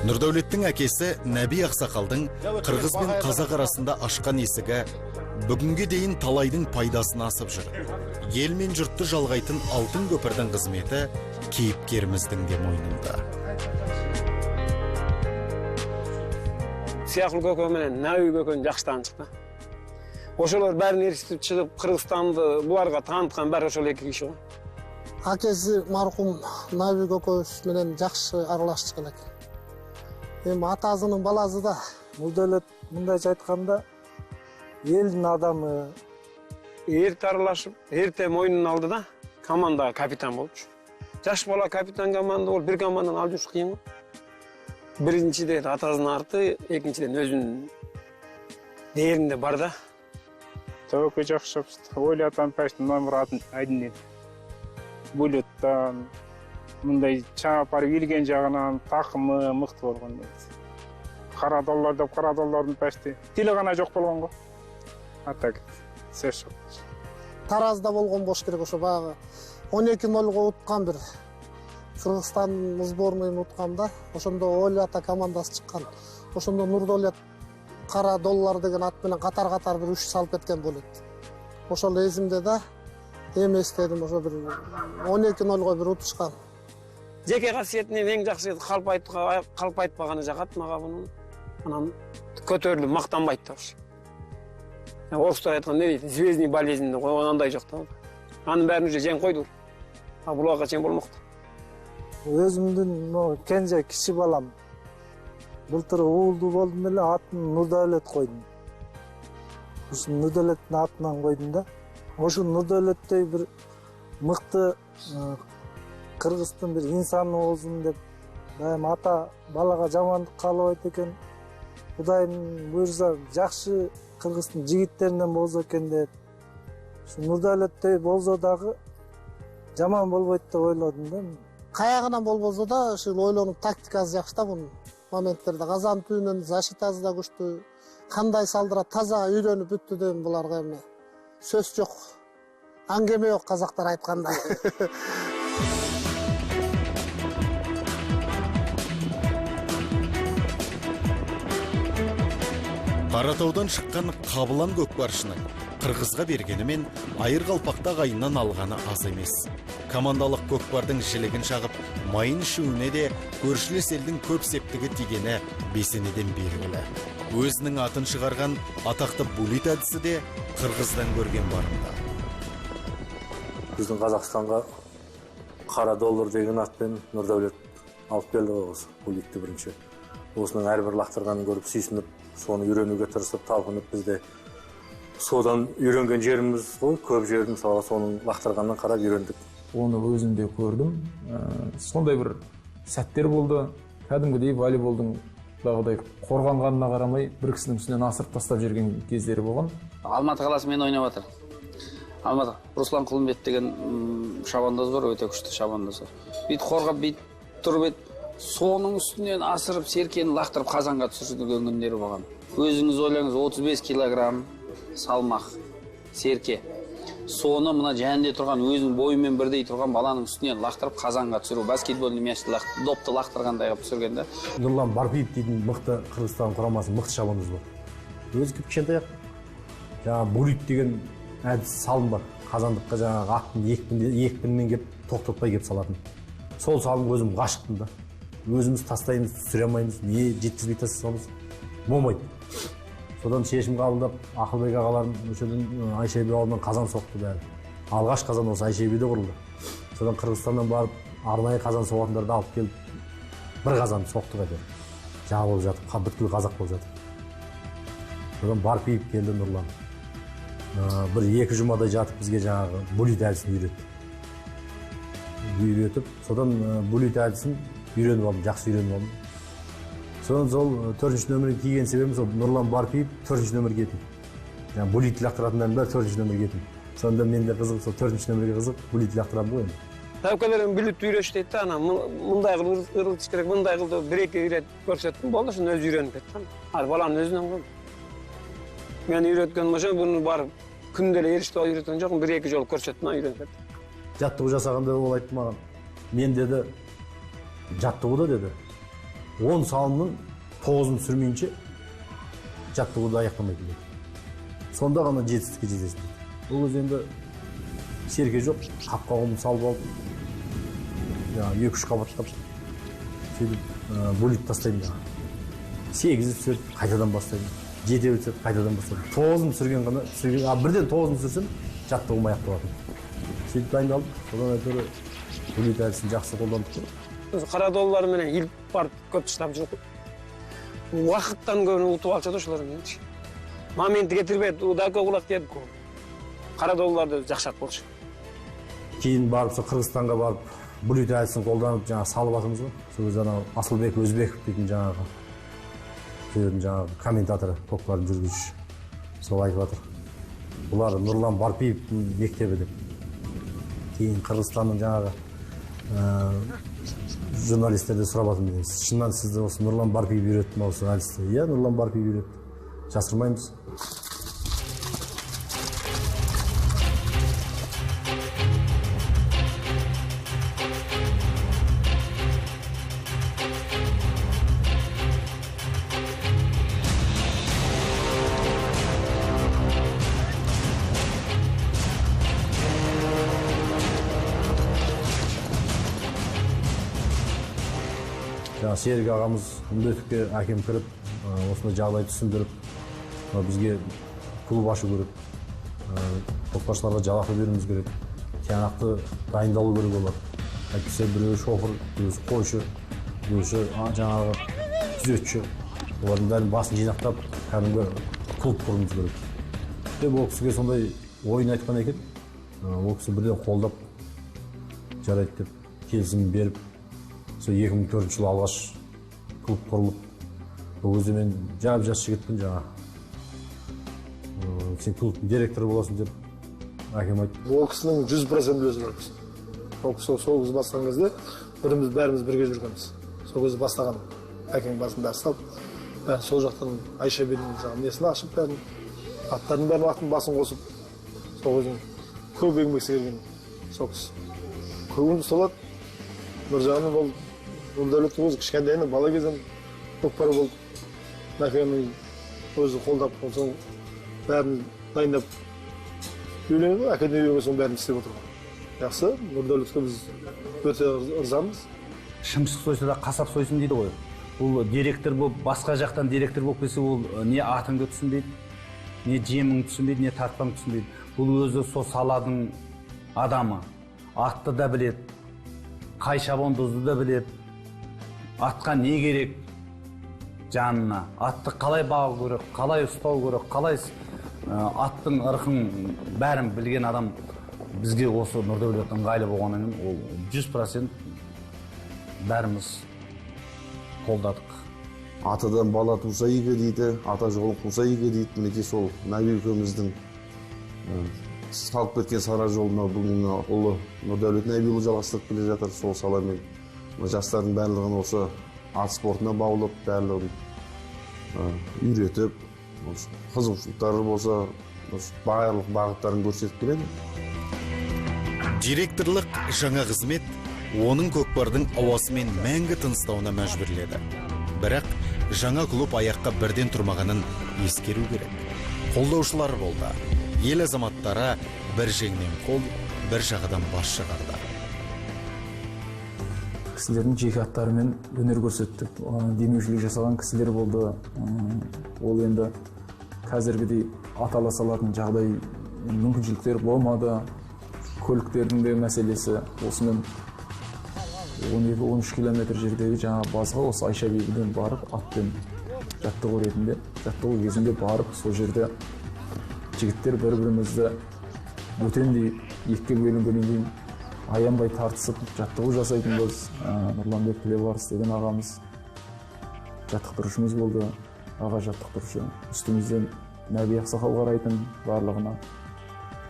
Нұрдәулеттің әкесі Нәби Ақсақалдың қырғыз бен қазақ арасында ашқан есігі бүгінге дейін талайдың пайдасын асып жүр. Ел мен жұртты жалғайтын алтын көпірдің қызметі кейіпкеріміздің де мойнында. Сияқыл көкө менен Нәби көкөнү жакшы таанышты. Ошолор бәрін ээрчитип чыгып, Кыргызстанды буларга таанытқан бәрі ошол эки киши го. Акеси маркум Нәби көкөбүз менен жакшы аралашчу экен. Эми атасынын баласы да Нұрдәулет мындайча айтканда элдин адамы. Эрте аралашып, эрте мойнун алды да командага капитан болчу. Жаш бала капитан команда болуп, бир командадан алып жүрүш кыйын го. Биринчиден атасынын арты, экинчиден өзүнүн дээринде бар да. Тәуекел жақшып, ойлатан пәштің номератын әдінен. Бөлеттан, мұндай чапар елген жағынан тақымы мықты болған. Қара доллар деп, қара доллардың пәшті. Тілі ғана жоқ болған ғой. Аттак, сөз жоқ. Таразда болған бош керек ошо баягы 12-0-га утқан бір Кыргызстан сборныйын утканда, ошондо Олята командасы чыккан. Ошондо Нурдәулет Кара доллар деген ат менен катар-катар бир 3 салып кеткен болот. Ошол эсимде да, эми эстедим, ошо бир 12-0-га бир утушкан. Жеке касиетинен эң жакшы калп айтпаганы жагат мага бунун. Анан көтөрүлүп мактанбайт да ушу. Орустар айткан не дейт? Звездный болезнь деп койгон андай жок да. Анын бәрин уже жең койду. А буларга чейин болмокту. Өзүмдүн кенже кичи балам былтыр уулду болдум эле, атын Нурдәулет койдум. Ушу Нурдәулеттин атынан койдум да. Ошо Нурдәулеттей бир мыкты Кыргыздын бир инсаны болсун деп, дайым ата балага жамандык каалабайт экен. Кудайым буйрса жакшы Кыргыздын жигиттеринен болсо экен деп. Ушу Нурдәулеттей болсо дагы жаман болбойт деп ойлодум да. Каягынан болбосо да, ушул ойлонуп тактикасы жакшы да бунун. Моменттерде казан түбүнөн защитасы да күчтүү. Кандай салдыра таза үйрөнүп бүттү дейм буларга эми. Сөз жок. Аңгеме жок казактар айткандай. Қаратаудан шыққан Қабылан көкпаршының Қырғызға бергенімен айыр қалпақта ағайыннан алғаны аз емес. Командалық көкпардың жілігін шағып, майын ішуіне де көршілес елдің көп септігі тигені бесенеден белгілі. Өзінің атын шығарған атақты булит әдісі де Қырғыздан көрген барында. Біздің Қазақстанға қара доллар деген атпен Нұрдәулет алып келді осы булитті бірінші. Осының әрбір лақтырғанын көріп сүйсініп, соны үйренуге тырысып, талпынып, бізде содан үйренген жеріміз ғой, көп жерін соның лақтырғаннан қарап үйрендік. Оны өзімде көрдім. Сондай бір сәттер болды. Кәдімгідей волейболдың дағыдай қорғанғанына қарамай, бір кісінің үстінен асырып тастап жүрген кездері болған. Алматы қаласымен ойнап жатыр. Алматы. Руслан Құлымбет деген шабандоз бар, өте күшті шабандоз бар. Бейт қорғап, бейт тұрып ет. Соның үстінен асырып, серкені лақтырып қазанға түсірген күндері болған. Өзіңіз ойлаңыз, 35 килограмм салмақ серке. Соны мына жәнде тұрған, өзінің бойымен бірдей тұрған баланың үстінен лақтырып қазанға түсіру. Баскетболный мяшты допты лақтырғандай қылып түсірген да. Нұрлан Барпиев дейтін мықты Қырғызстан құрамасы мықты шабандоз бар. Өзі кішкентай ақ. Жаңағы булит деген әдіс салым бар. Қазандыққа жаңағы аттың екпінмен кеп тоқтатпай кеп салатын. Сол салым өзім ғашықтым да. Өзіміз тастаймыз, түсіре алмаймыз, не жеткізбей тастасамыз болмайды. Содан шешім қабылдап, Ақылбек ағаларым өшеден Айшеби ауылынан қазан соқты бәрі. Алғаш қазан осы Айшебиде құрылды. Содан Қырғызстаннан барып, арнайы қазан соғатындарды алып келіп, бір қазан соқты қайтер. Жағы болып жатып, бүткіл қазақ болып жатып. Содан Барпиев келді Нұрлан. Бір 2 жұмадай жатып бізге жаңағы булит әдісін үйретіп, содан булит әдісін үйреніп алдым, жақсы үйреніп алдым. Содан сол 4-ші нөмірін киген себебім сол Нұрлан Барпиев 4-ші нөмір кетін. Жаңағы булит лақтыратындардың бәрі 4-ші нөмір кетін. Сонда мен де қызық, сол 4-ші нөмірге қызық, булит лақтырамын ғой енді. Тәукелерін біліп үйреш дейді да, ана мұндай қыл ырылтыш керек, мұндай қылды бір-екі үйрет көрсеттім, болды, шын өзі үйреніп кетті. Баланың өзінен ғой. Мен үйреткен болса, бұны барып күнделі ерішті үйреткен жоқпын, бір-екі жол көрсеттім, үйреніп кетті. Жаттығу жасағанда ол айтты маған, мен деді, жаттығуда деді, 10 салымның 9-ын сүрмейінше жаттығуды аяқтамайды деді. Сонда ғана жетістікке жетесің деді. Ол өз енді серке жоқ, қапқа қолын салып алып, 2-3 қабаттап, сөйтіп булит тастаймын жаңа. 8-ді түсіріп, қайтадан бастаймын. 7-ді түсіріп, қайтадан бастаймын. 9-ын түсірген ғана, бірден 9-ын түсірсем, жаттығуым аяқталатын. Сөйтіп дайындалып, содан әйтеуір булит әдісін жақсы қолдандық. Қара доллар менен иліп барып көп тастап жүріп, уақыттан көбін ұтып алса да шылар менші. Моменті кетірбеді, ұдақа құлақ деді көп. Қара долларды жақшат болшы. Кейін барып, Қырғызстанға барып, булит әдісін қолданып, жаңа салып атымыз ғой. Сол жаңа Асылбек Өзбеков дейтін жаңағы комментаторы, көкпардың жүргізуші. Сол айтып жатыр. Бұлар Нұрлан Барпиевтің мектебі деп. Кейін Қырғызстанның жаңағы журналистерде сұрап жатырмын. Шыннан сізді осы Нұрлан Барпиев үйретті ме осы әдісті? Иә, Нұрлан Барпиев үйретті. Жасырмаймыз. Серік ағамыз үмбетовке әкем кіріп, осындай жағдай түсіндіріп, бізге клуб ашу керек, көкпаршыларға жалақы беруіміз керек, тиянақты дайындалу керек олар. Әйтпесе біреуі шофер, біреуі қойшы, біреуі жаңағы күзетші. Олардың бәрін басын жинақтап, кәдімгі клуб құруымыз керек. Деп ол кісіге сондай ойын айтқан екен, ол кісі бірден қолдап жарайды деп келісім беріп, 2004 жылы алғаш клуб құрылып, ол кезде мен жас жігітпін жаңа. Сен клубтың директоры боласың деп әкем айтты. Ол кісінің 100% үлесі бар біз. Ол кісі сол кіз бастаған кезде бәріміз бірге жүргенбіз. Сол кезде бастаған әкем басын бәрі салып, сол жақтан Айша бенің несін ашып, аттардың бәрін аттың басын қосып, сол кездің көп еңбек сіңірген сол кісі. Көбіміз солады. Бір жағынан ол Нұрдәулетті өзі кішкентайынан бала кезден көкпар болды. Әкемнің өзі қолдап, соң бәрін дайындап үйленеді, әкеден үйленген соң бәрін істеп отырған. Жақсы, Нұрдәулетке біз өте ырзамыз. Шымшық сойса да қасап сойсын дейді ғой. Бұл директор болып, басқа жақтан директор болып келсе, ол не атыңды түсінбейді, не жеміңді түсінбейді, не тартпаңды түсінбейді. Бұл өзі сол саладың адамы. Атты да біледі, қай шабандозды да біледі. Атқа не керек жанына, атты қалай бағу керек, қалай ұстау керек, қалай аттың ырқын бәрін білген адам бізге осы Нұрдәулет ыңғайлы болғаннан ол 100% бәріміз қолдадық. Атадан бала туса игі дейді, ата жолын қуса игі дейді. Мінекей сол Нәби екеуміздің салып кеткен сара жолына бүгін ұлы Нұрдәулет Нәбиұлы жалғастырып келе жатыр. Сол саламен жастардың барлығын осы ат спортына баулып, барлығын үйретіп, қызығушылықтары болса, барлық бағыттарын көрсетіп келеді. Директорлық жаңа қызмет оның көкпардың ауасымен мәңгі тыныстауына мәжбүрледі. Бірақ жаңа клуб аяққа бірден тұрмағанын ескеру керек. Қолдаушылар болды. Ел азаматтары бір жеңнен қол, бір жағадан бас шығарды. Кісілердің жеке аттарымен өнер көрсеттік, демеушілік жасаған кісілер болды. Ол енді қазіргідей атала салатын жағдай мүмкіншіліктер болмады. Көліктердің де мәселесі осымен 12-13 километр жердегі жаңа базға осы Айша бейбіден барып, атпен жаттығу ретінде, жаттығу кезінде барып, сол жерде жігіттер бір-бірімізді бөтендей екіге бөлінгеннен кейін аянбай тартысып жаттығу жасайтынбыз. Нұрланбек Тілебарыс деген ағамыз жаттықтырушымыз болды, аға жаттықтырушы. Үстімізден Нәби Ақсақал қарайтын, барлығына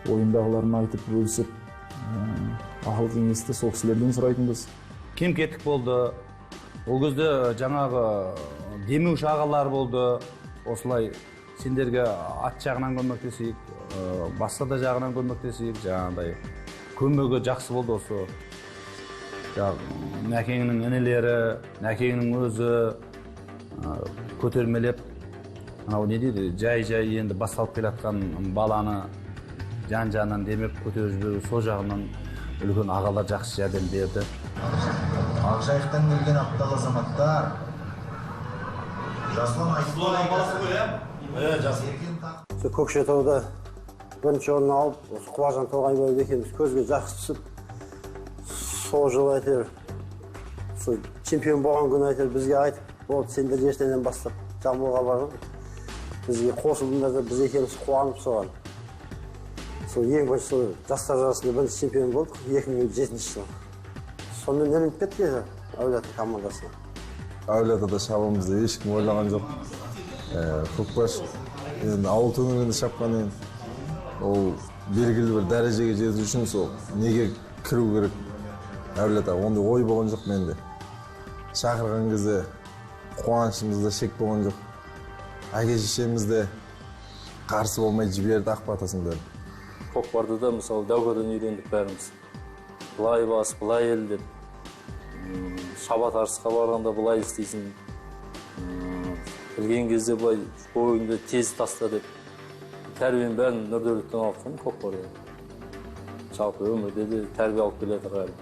ойындағыларын айтып бөлісіп, ақыл кеңесті сол кісілерден сұрайтынбыз. Кем кетік болды. Ол кезде жаңағы демеуші ағалар болды. Осылай сендерге ат жағынан көмектесейік, басқа да жағынан көмектесейік, жаңағыдай көмегі жақсы болды осы. Нәкеңнің інілері, нәкеңнің өзі көтермелеп, не дейді, жай енді басталып келатқан баланы жан-жанынан демеп көтеріп жіберу, сол жағынан үлкен ағалар жақсы жәрдем берді. Ақжайықтан келген апталы азаматтар, Жасұлан айтты. Көкшетауда бірінші орын алып, осы Құлажан Тоғайбаев екеуміз көзге жақсы түсіп, сол жылы әйтеуір чемпион болған күні әйтеуір бізге айтып, болды, сендер ертеңнен бастап Жамбылға барып, бізге қосылдыңдар да біз екеуміз қуанып соған. Сол ең бірінші сол жастар жарысында бірінші чемпион болдық 2007 жылы. Сонымен ілініп кетті Әулиеата командасына. Әулиеатада шабуымызды ешкім ойлаған жоқ. Көкбаш енді ауыл төңірегінде шапқан енді. Ол белгілі бір дәрежеге жету үшін сол неге кіру керек Әулиеата, ондай ой болған жоқ менде. Шақырған кезде қуанышымызда шек болған жоқ. Әке-шешеміз де қарсы болмай жіберді ақпатасын бәрі. Көкпарды да мысалы Дәукеден үйрендік бәріміз. Былай бас, былай ел деп. Шабат арысқа барғанда былай істейсің. Білген кезде былай бойыңды тез таста деп. Тәрбиенің бәрін Нұрдәулеттен алып қойдым көкпарды. Жалпы өмірде де тәрбие алып келеді ғайып.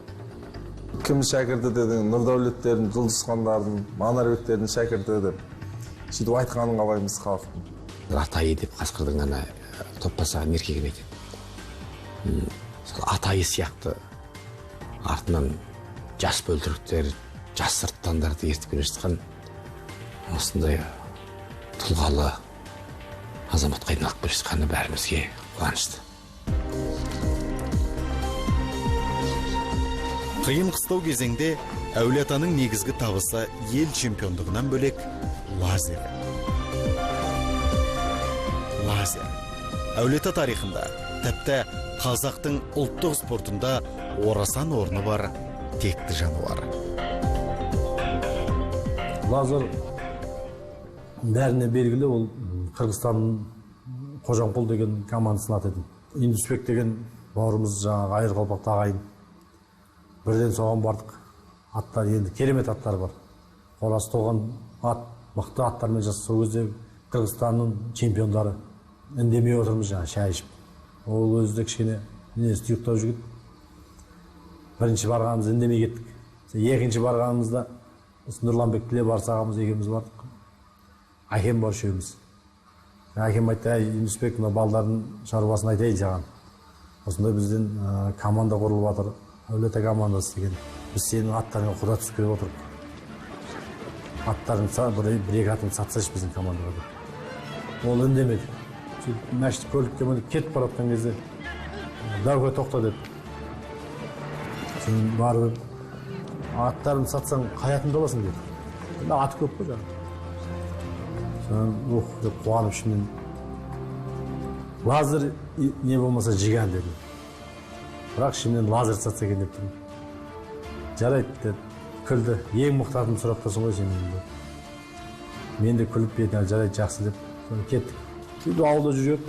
Кім шәкірті дедің, Нұрдәулеттердің, Жұлдызхандардың, Манарбектердің шәкірті деп. Сөйтіп айтқанын қалаймыз халықтың. Атайы деп қасқырдың ғана топпасаған еркегін айтады. Атайы сияқты артынан жас бөлтіріктер, жас сырттандарды ертіп келе жатқан осындай тұлғалы азаматқа айналып келе жатқаны бәрімізге қуанышты. Қиын қыстау кезеңде Әулиеатаның негізгі табысы ел чемпиондығынан бөлек лазер. Әулиеата тарихында, тіпті қазақтың ұлттық спортында орасан орны бар текті жануар. Лазер бәріне белгілі, ол Қырғызстанның Қожамқұл деген командасын атады. Индусбек деген бауырымыз жаңағы Айырқалпақты ағайын. Бірден соған бардық. Аттар енді керемет аттар бар. Қоласы толған ат, мықты аттармен жасап, сол кезде Қырғызстанның чемпиондары. Үндемей отырмыз жаңа шай ішіп. Ол өзі де кішкене несі тұйықтау жүрген. Бірінші барғанымыз үндемей кеттік. Екінші барғанымызда Нұрланбек Тілебарыс ағамыз екеуміз бардық. Әкем бар үшеуміз. Әкем айтты, Индусбек мына балдардың шаруасын айтайын саған. Осындай бізден команда құрылып жатыр. Әулиеата командасы деген. Біз сенің аттарыңа құда түсіп келіп отырып. Аттарың бір-екі атын сатсайшы біздің командаға. Ол үндемеді. Мәшті көлікке мініп кетіп баратқан кезде Дәуке тоқта деді. Сен барып аттарын сатсаң қай атыңды аласың деді. Аты көп қой жаңағы. Содан деп қуанып ішімнен лазер не болмаса жиган деді. Бірақ ішімнен лазер сатса екен деп тұрмын. Жарайды деді. Күлді. Ең мықты атымды сұрап тұрсың ғой сен деді. Мен де күліп бетіне жарайды жақсы деп кеттік. Сөйтіп ауылда жүріп,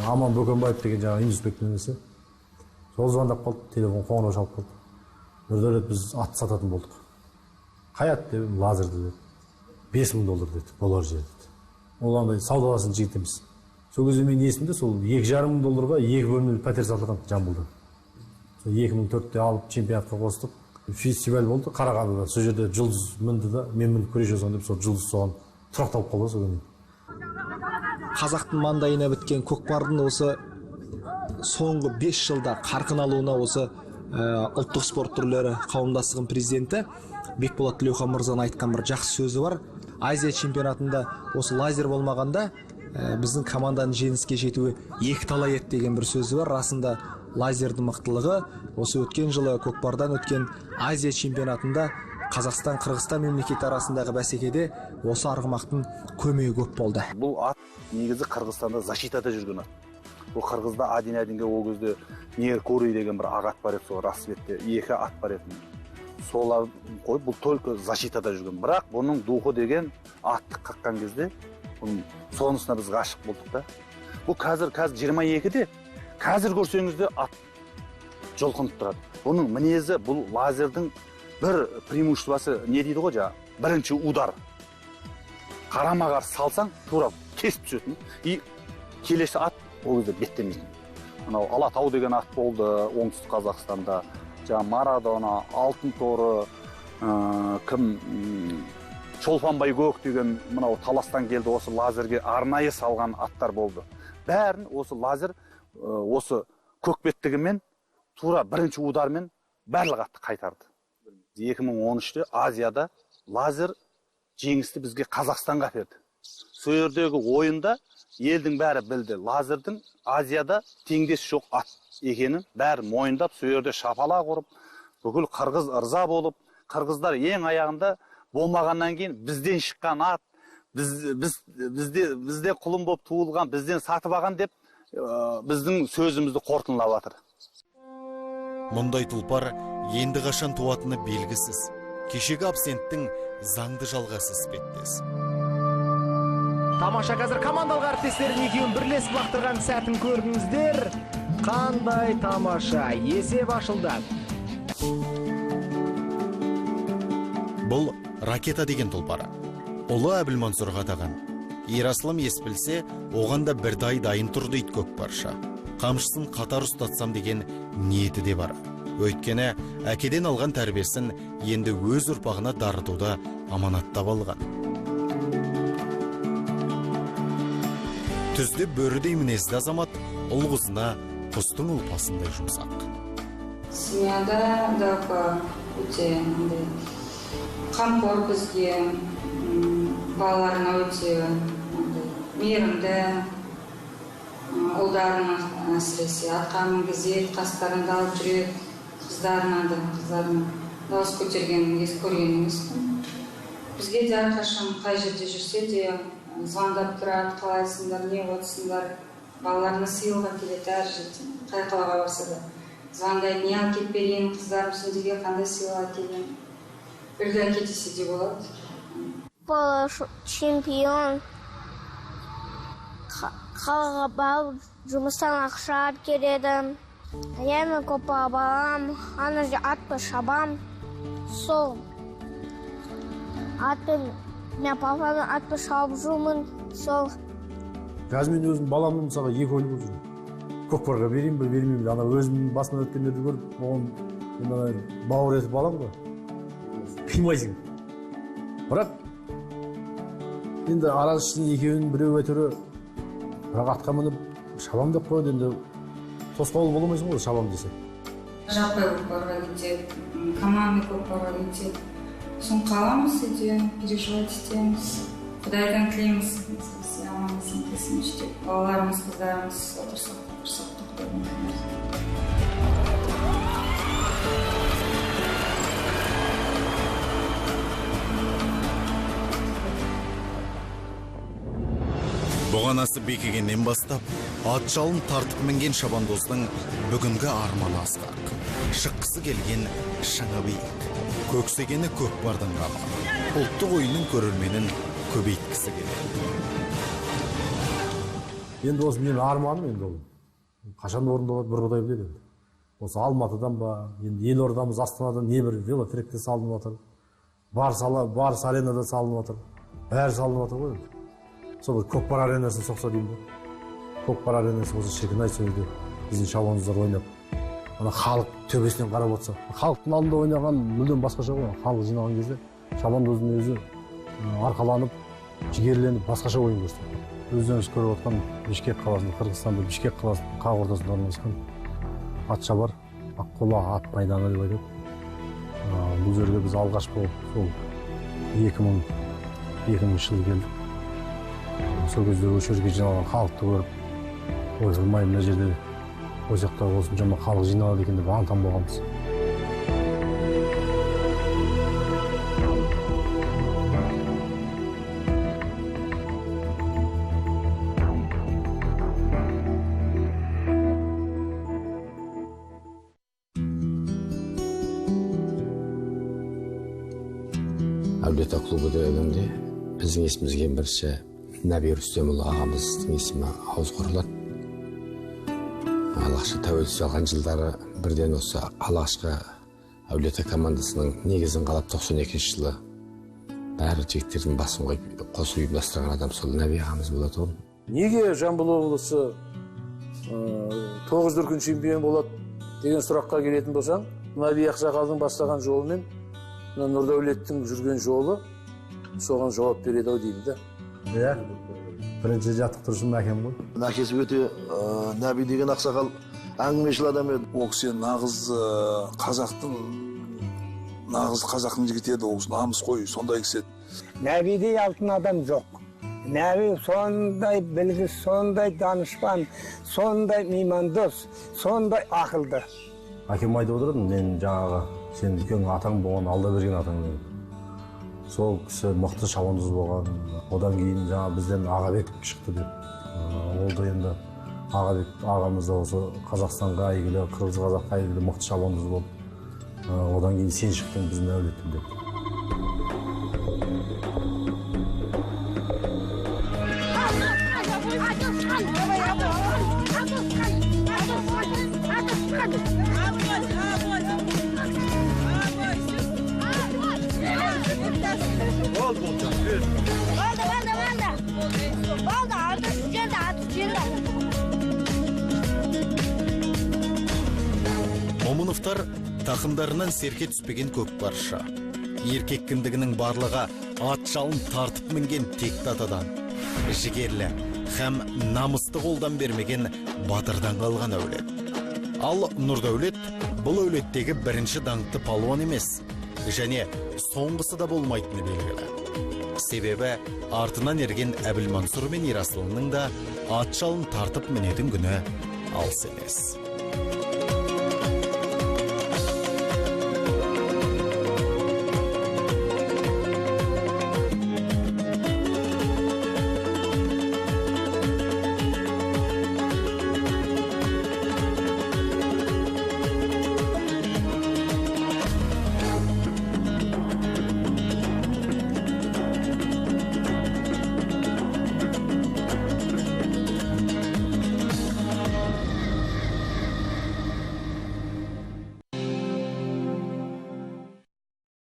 Аман Бөкенбаев деген жаңағы Индусбектің інісі. Сол звондап қалды, телефон қоңырау шалып қалды. Нұрдәулет біз ат сататын болдық. Қай ат дедім, лазерді деді. $5,000 деді, болар жер деді. Ол андай саудаласын жігіт емес. Сол кезде мен есімде сол $2,500-ға 2 бөлмелі пәтер сатылған Жамбылда. Сол 2004-те алып чемпионатқа қостық. Фестиваль болды Қарағандыда. Сол жерде жұлдыз мінді да, мен мініп көре жазған деп сол жұлдыз соған тұрақталып қалды сол күні. Қазақтың маңдайына біткен көкпардың осы соңғы 5 жылда қарқын алуына осы ұлттық спорт түрлері қауымдастығының президенті Бекболат Тілеухан мырзаның айтқан бір жақсы сөзі бар. Азия чемпионатында осы лазер болмағанда біздің команданың жеңіске жетуі екіталай еді деген бір сөзі бар. Расында лазердің мықтылығы осы өткен жылы көкпардан өткен Азия чемпионатында Қазақстан Қырғызстан мемлекеті арасындағы бәсекеде осы арғымақтың көмегі көп болды. Бұл ат негізі Қырғызстанда защитада жүрген ат. Бұл Қырғызда Адин-Адинге ол кезде Неркорий деген бір ағат бар еді, сол рассветте 2 ат бар еді. Солар қойып, бұл только защитада жүрген. Бірақ бұның духы деген атты қаққан кезде, сонысына біз ғашық болдық та. Бұл қазір 22-де, қазір көрсеңізде ат жолқынып тұрады. Бұның мінезі, бұл лазердің бір преимуществосы не дейді ғой, бірінші удар. Қарама-қарсы салсаң, тура кесіп түсетін. И келесі ат ол кезде беттемейтін. Анау Алатау деген ат болды оңтүстік Қазақстанда. Марадона, Алтын торы, Шолпанбай көк деген мынау таластан келді, осы лазерге арнайы салған аттар болды. Бәрін осы лазер, осы көкбеттігімен, тура бірінші удармен барлық атты қайтарды. 2013-те Азияда лазер жеңісті бізге Қазақстанға берді. Сол жердегі ойында елдің бәрі білді, лазердің Азияда теңдесі жоқ ат екенін бәрі мойындап, сол жерде шапала құрып, бүкіл қырғыз ырза болып, қырғыздар ең аяғында болмағаннан кейін бізден шыққан ат, бізде құлын болып туылған, бізден сатып алған деп біздің сөзімізді қорытындылап жатыр. Мұндай тұлпар енді қашан туатыны белгісіз. Кешегі абсенттің заңды жалғасы іспеттес. Тамаша, қазір командалық әріптестердің екеуін бірлесіп лақтырған сәтін көрдіңіздер. Қандай тамаша, есеп ашылды. Бұл ракета деген тұлпары. Ұлы Әбілмансұрға таған. Ерасылым ес білсе, оған да бірдай дайын тұр дейді көкпарша. Қамшысын қатар ұстатсам деген ниеті де бар. Өйткені әкеден алған тәрбиесін енді өз ұрпағына дарытуда аманаттап алған. Түзде бөрідей мінезді азамат ұл-қызына құстың ұлпасындай жұмсақ. Семьяда да өте қамқор бізге, балаларына өте мейірімді, ұлдарына әсіресе атқа мінгізеді, қастарында алып жүреді, қыздарына дауыс көтерген көрген емеспін. Бізге де әрқашан қай жерде жүрсе де звондап тұрады, қалайсыңдар, не отсыңдар, балаларына сыйлығы келеді әр жерден, қай қалаға барса да. Звондайды, не алып кетпеген, қыздарым сендерге қандай сыйлық әкелген. Бірді әкетесе де болады. Бұл чемпион. Қалаға барып жұмыстан ақша алып келеді. Яғни көп барам, ана жерде атпен шабам. Сол атпен мен папаны атпен шабып жүрмін. Сол. Қазір мен өзім баламның мысалға 2 ой болып жүрмін. Көкпарға берейін бе, бермеймін бе? Ана өзімнің басынан өткендерді көріп, оған бауыр етіп балам ғой. Қимайсың. Бірақ енді арасы екеуінің біреу өтірі, бірақ атқа мініп шабам деп қойды, енді тосқауыл болмайсың ғой шабам десе. Жаппай көкпарға кетеді, команда көкпарға кетеді. Соң қаламыз үйде, переживать етеміз. Құдайдан тілейміз, аман есен келсін іште. Балаларымыз, қыздарымыз отырсақ құдайдан тілейміз. Бұғанасы бекегеннен бастап, ат жалын тартып мінген шабандоздың бүгінгі арманы асқақ. Шыққысы келген шыңы биік. Көксегені көкпардың қамы. Ұлттық ойынның көрерменін көбейткісі келеді. Енді осы менің арманым енді ол. Қашан орындалады бір құдай біледі. Осы Алматыдан ба, енді елордамыз Астанадан не бір велотректе салынып жатыр. Барыс аренада салынып жатыр. Бәрі салынып жатыр ғой. Сол көкпар аренасын соқса деймін бе? Көкпар аренасы осы шекін ай сөйді. Біздің шабандоздар ойнап. Ана халық төбесінен қарап отырса. Халықтың алдында ойнаған мүлдем басқаша ғой. Халық жинаған кезде шабандоздың өзі арқаланып, жігерленіп басқаша ойын көрсетеді. Өздеріңіз көріп отқан Бишкек қаласында, Қырғызстанда Бишкек қаласының қақ ортасында орналасқан атшабар, Аққұла ат майданы деп айтады. Бұл жерге біз алғаш болып сол 2000 жылы келдік. Сол кезде осы жерге жиналған халықты көріп, ойсылмай мына жерде осы жақта осыншама халық жиналады екен деп аң-таң болғанбыз. әулиета клубы дегенде біздің есімізге бірінші Нәби Рүстемұлы ағамыздың есімі ауыз құрылады. Алғашқы тәуелсіздік алған жылдары бірден осы алғашқы әулиета командасының негізін қалап 92 жылы бәрі жігіттердің басын қойып қосып ұйымдастырған адам сол Нәби ағамыз болады. Неге Жамбыл облысы 9 дүркін чемпион болады деген сұраққа келетін болсаң, Нәби Ақсақалдың бастаған жолымен Нұрдәулеттің жүрген жолы соған жауап береді-ау деймін да. Иә, бірінші жаттықтырушым әкем ғой. Әкесі өте Нәби деген ақсақал әңгімешіл адам еді. Ол кісі нағыз қазақтың жігіті еді, ол намыс қой, сондай кісі еді. Нәбидей алтын адам жоқ. Нәби сондай білгіш, сондай данышпан, сондай меймандос, сондай ақылды. Әкем айтып отырды, мен жаңағы сен үлкен атаң болған, алда берген атаң деген. Сол кісі мықты шабандоз болған. Одан кейін жаңа бізден Ағабек шықты деп. Ол да енді Ағабек ағамыз да осы Қазақстанға әйгілі, Қырғыз қазаққа әйгілі мықты шабандоз болды. Одан кейін сен шықтың біздің әулеттен деп. Момуновтар тақымдарынан серке түспеген көкпаршы. Еркек кіндігінің барлығы ат жалын тартып мінген текті атадан, жігерлі һәм намысты қолдан бермеген батырдан қалған әулет. Ал Нұрдәулет бұл әулеттегі бірінші даңқты палуан емес, және соңғысы да болмайтыны белгілі. Себебі артынан ерген Әбілмансұр мен Ерасылының да ат жалын тартып мінетін күні алыс емес.